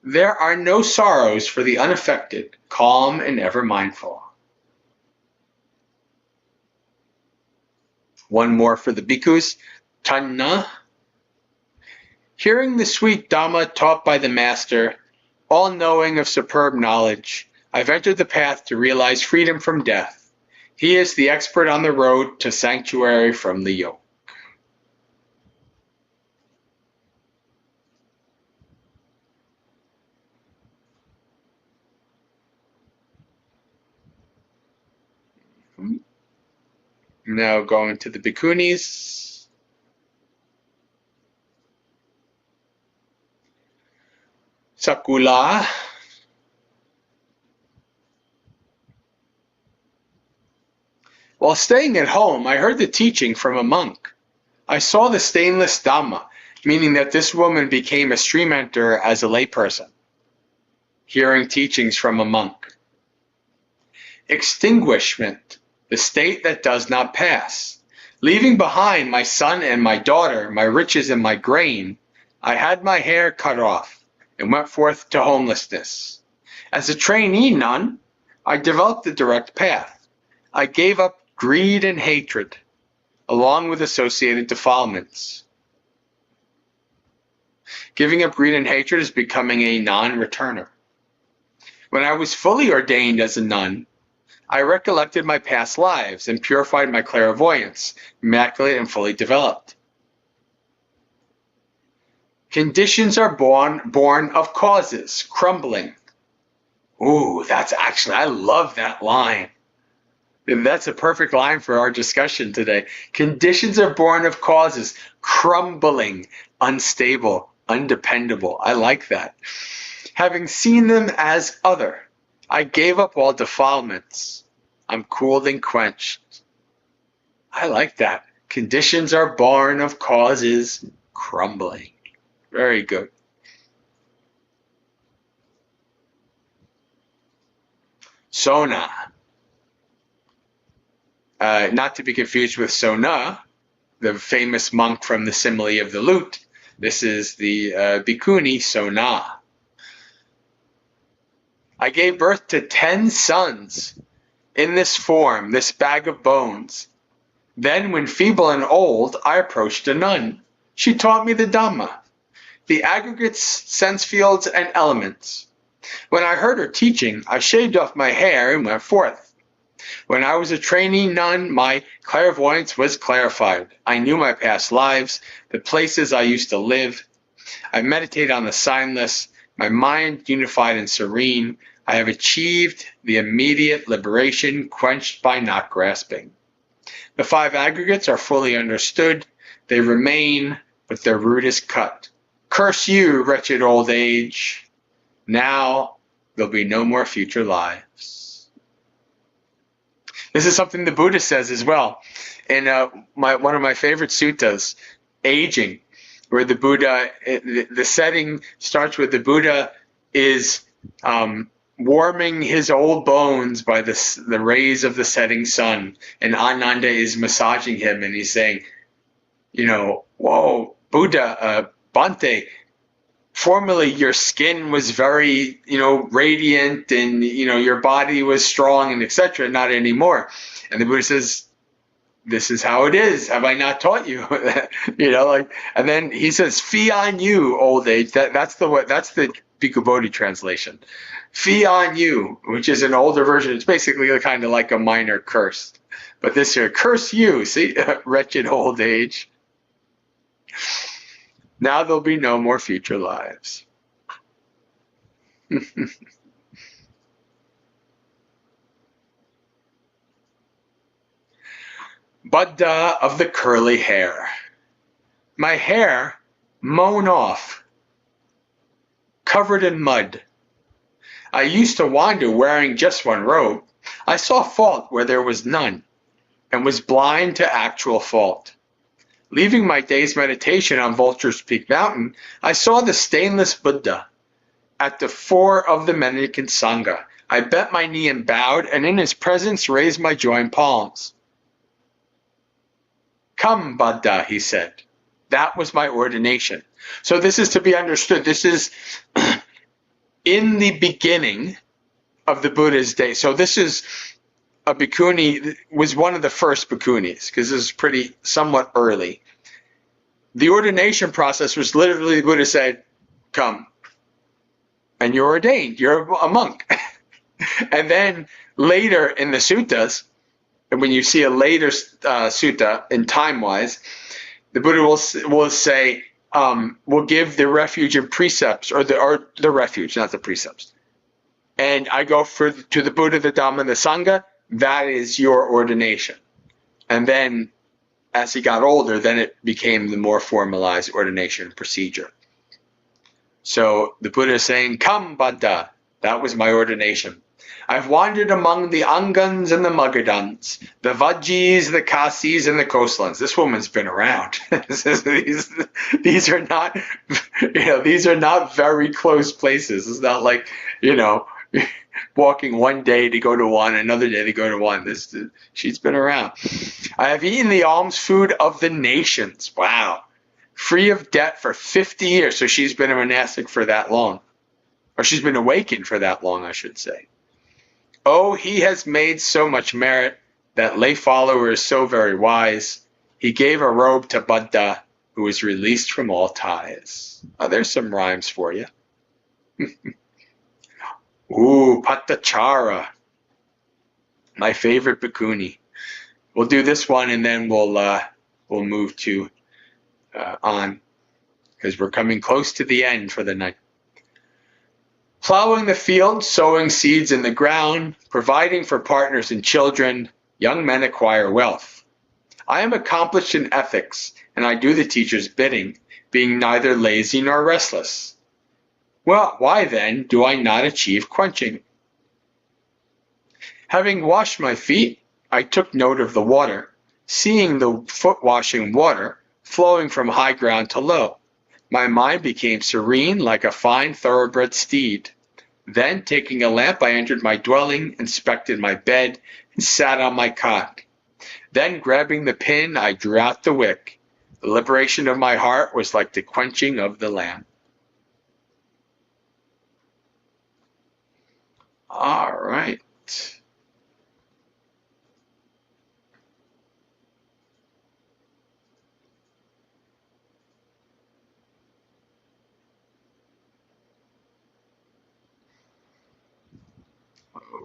There are no sorrows for the unaffected, calm and ever mindful. One more for the bhikkhus. Tanna. Hearing the sweet Dhamma taught by the Master, all knowing of superb knowledge, I've entered the path to realize freedom from death. He is the expert on the road to sanctuary from the yoke. Now going to the bhikkhunis. Sakula. While staying at home, I heard the teaching from a monk. I saw the stainless Dhamma, meaning that this woman became a stream enter as a layperson. Hearing teachings from a monk. Extinguishment, the state that does not pass. Leaving behind my son and my daughter, my riches and my grain, I had my hair cut off and went forth to homelessness. As a trainee nun, I developed the direct path. I gave up greed and hatred, along with associated defilements. Giving up greed and hatred is becoming a non-returner. When I was fully ordained as a nun, I recollected my past lives and purified my clairvoyance, immaculate and fully developed. Conditions are born of causes, crumbling. Ooh, I love that line. That's a perfect line for our discussion today. Conditions are born of causes, crumbling, unstable, undependable. I like that. Having seen them as other, I gave up all defilements. I'm cooled and quenched. I like that. Conditions are born of causes, crumbling. Very good. Sona. Not to be confused with Sona, the famous monk from the simile of the lute. This is the bhikkhuni Sona. I gave birth to 10 sons in this form, this bag of bones. Then, when feeble and old, I approached a nun. She taught me the Dhamma, the aggregates, sense fields, and elements. When I heard her teaching, I shaved off my hair and went forth. When I was a trainee nun, my clairvoyance was clarified. I knew my past lives, the places I used to live. I meditated on the signless, my mind unified and serene. I have achieved the immediate liberation quenched by not grasping. The 5 aggregates are fully understood. They remain, but their root is cut. Curse you, wretched old age. Now there'll be no more future lives. This is something the Buddha says as well. In one of my favorite suttas, Aging, where the Buddha, the setting starts with the Buddha is warming his old bones by the rays of the setting sun, and Ananda is massaging him, and he's saying, whoa, Buddha, Bhante, formerly your skin was very, radiant, and, your body was strong, and etc., not anymore. And the Buddha says, this is how it is. Have I not taught you? And then he says, fee on you, old age. That's the Bhikkhu Bodhi translation. Fee on you, which is an older version. It's basically kind of like a minor curse. But this here, curse you, see, wretched old age. Now there'll be no more future lives. Buddha of the curly hair. My hair mown off, covered in mud. I used to wander wearing just one robe. I saw fault where there was none, and was blind to actual fault. Leaving my day's meditation on Vulture's Peak Mountain, I saw the stainless Buddha at the fore of the mendicant Sangha. I bent my knee and bowed, and in his presence raised my joined palms. Come, Buddha, he said. That was my ordination. So this is to be understood. This is in the beginning of the Buddha's day. So this is a bhikkhuni, was one of the first bhikkhunis, because this is pretty somewhat early. The ordination process was literally the Buddha said, come, and you're ordained, you're a monk. And then later in the suttas, and when you see a later sutta in time-wise, the Buddha will say, will give the refuge and precepts, or the refuge, not the precepts. And I go to the Buddha, the Dhamma, and the Sangha. That is your ordination. And then, as he got older, then it became the more formalized ordination procedure. So the Buddha is saying, come, Buddha. That was my ordination. I've wandered among the Angans and the Magadhans, the Vajjis, the Kasis, and the Koslans. This woman's been around. These are not, these are not very close places. It's not like, walking one day to go to one, another day to go to one. She's been around. I have eaten the alms food of the nations. Wow. Free of debt for 50 years. So she's been a monastic for that long. Or she's been awakened for that long, I should say. Oh, he has made so much merit, that lay follower is so very wise. He gave a robe to Buddha, who was released from all ties. Oh, there's some rhymes for you. Ooh, Patachara. My favorite bhikkhuni. We'll do this one and then we'll move to on, because we're coming close to the end for the night. Plowing the field, sowing seeds in the ground, providing for partners and children, young men acquire wealth. I am accomplished in ethics, and I do the teacher's bidding, being neither lazy nor restless. Well, why then do I not achieve quenching? Having washed my feet, I took note of the water, seeing the foot-washing water flowing from high ground to low. My mind became serene like a fine thoroughbred steed. Then, taking a lamp, I entered my dwelling, inspected my bed, and sat on my cot. Then, grabbing the pin, I drew out the wick. The liberation of my heart was like the quenching of the lamp. All right.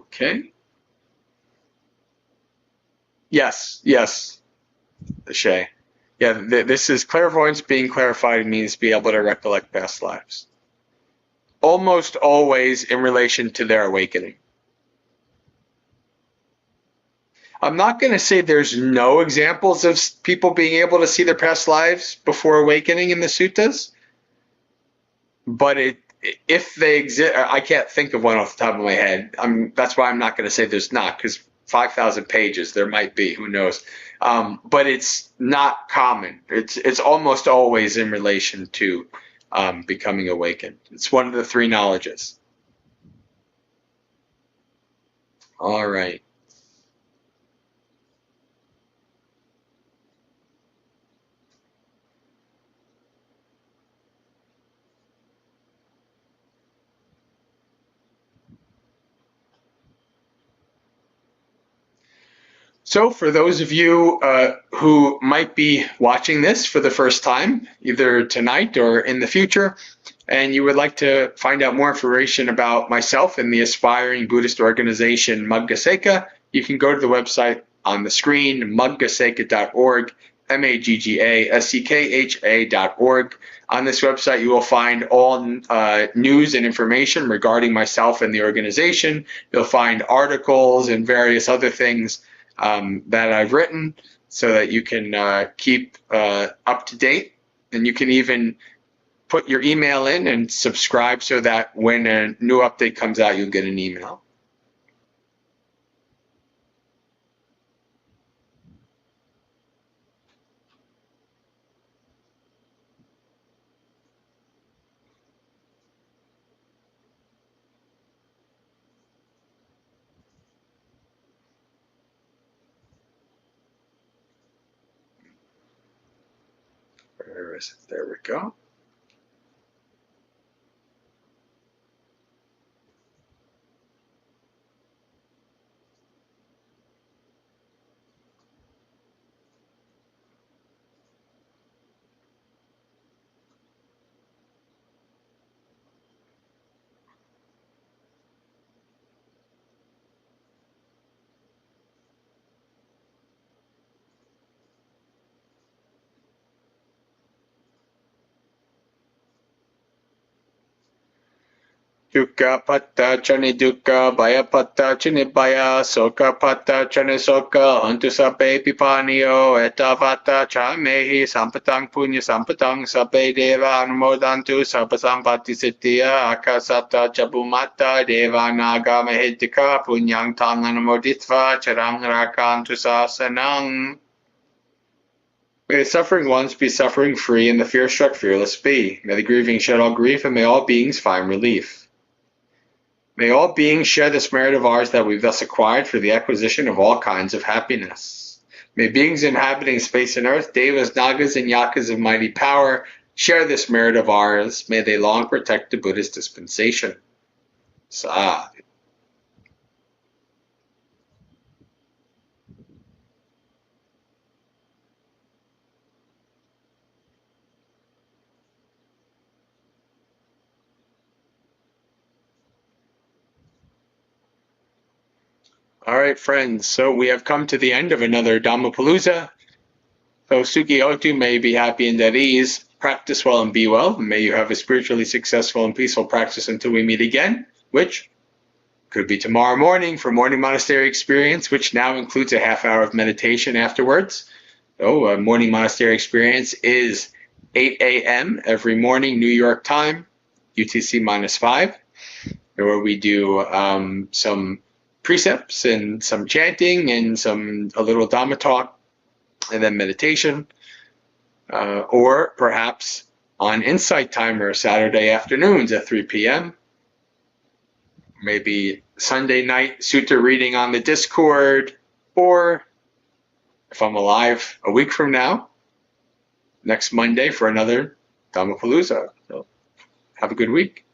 Okay. Yes, Shay. Yeah, this is clairvoyance being clarified means be able to recollect past lives. Almost always in relation to their awakening. I'm not going to say there's no examples of people being able to see their past lives before awakening in the suttas, but if they exist, I can't think of one off the top of my head. That's why I'm not going to say there's not, because 5,000 pages, there might be, who knows. But it's not common. It's almost always in relation to becoming awakened. It's one of the three knowledges. All right. So for those of you who might be watching this for the first time, either tonight or in the future, and you would like to find out more information about myself and the aspiring Buddhist organization Maggaseka, you can go to the website on the screen, maggaseka.org, maggaseka.org. On this website, you will find all news and information regarding myself and the organization. You'll find articles and various other things that I've written so that you can keep up to date, and you can even put your email in and subscribe so that when a new update comes out, you'll get an email. Where is it? There we go. Dukkha patta chani dukkha, bhaya patta chani bhaya, sokha patta chani sokha, antu sabbe pipanio, etavata cha mehi, sampatang punya sampatang, sabbe deva anumodantu, sabbasampati siddhya, akasata jabumata, deva naga mahidika, punyang tang anumoditva, charang rakantu sasanang. May the suffering ones be suffering free, and the fear-struck fearless be. May the grieving shed all grief, and may all beings find relief. May all beings share this merit of ours that we've thus acquired for the acquisition of all kinds of happiness. May beings inhabiting space and earth, devas, nagas, and yakas of mighty power, share this merit of ours. May they long protect the Buddha's dispensation. Sadhu. All right, friends, so we have come to the end of another Dhammapalooza. So Sukhihotu, may be happy and at ease. Practice well and be well. May you have a spiritually successful and peaceful practice until we meet again, which could be tomorrow morning for morning monastery experience, which now includes a half hour of meditation afterwards. So a morning monastery experience is 8 a.m. every morning, New York time, UTC -5, where we do some precepts and some chanting and a little Dhamma talk, and then meditation, or perhaps on Insight Timer Saturday afternoons at 3 p.m. Maybe Sunday night sutta reading on the Discord, or if I'm alive a week from now, next Monday for another Dhammapalooza. So have a good week.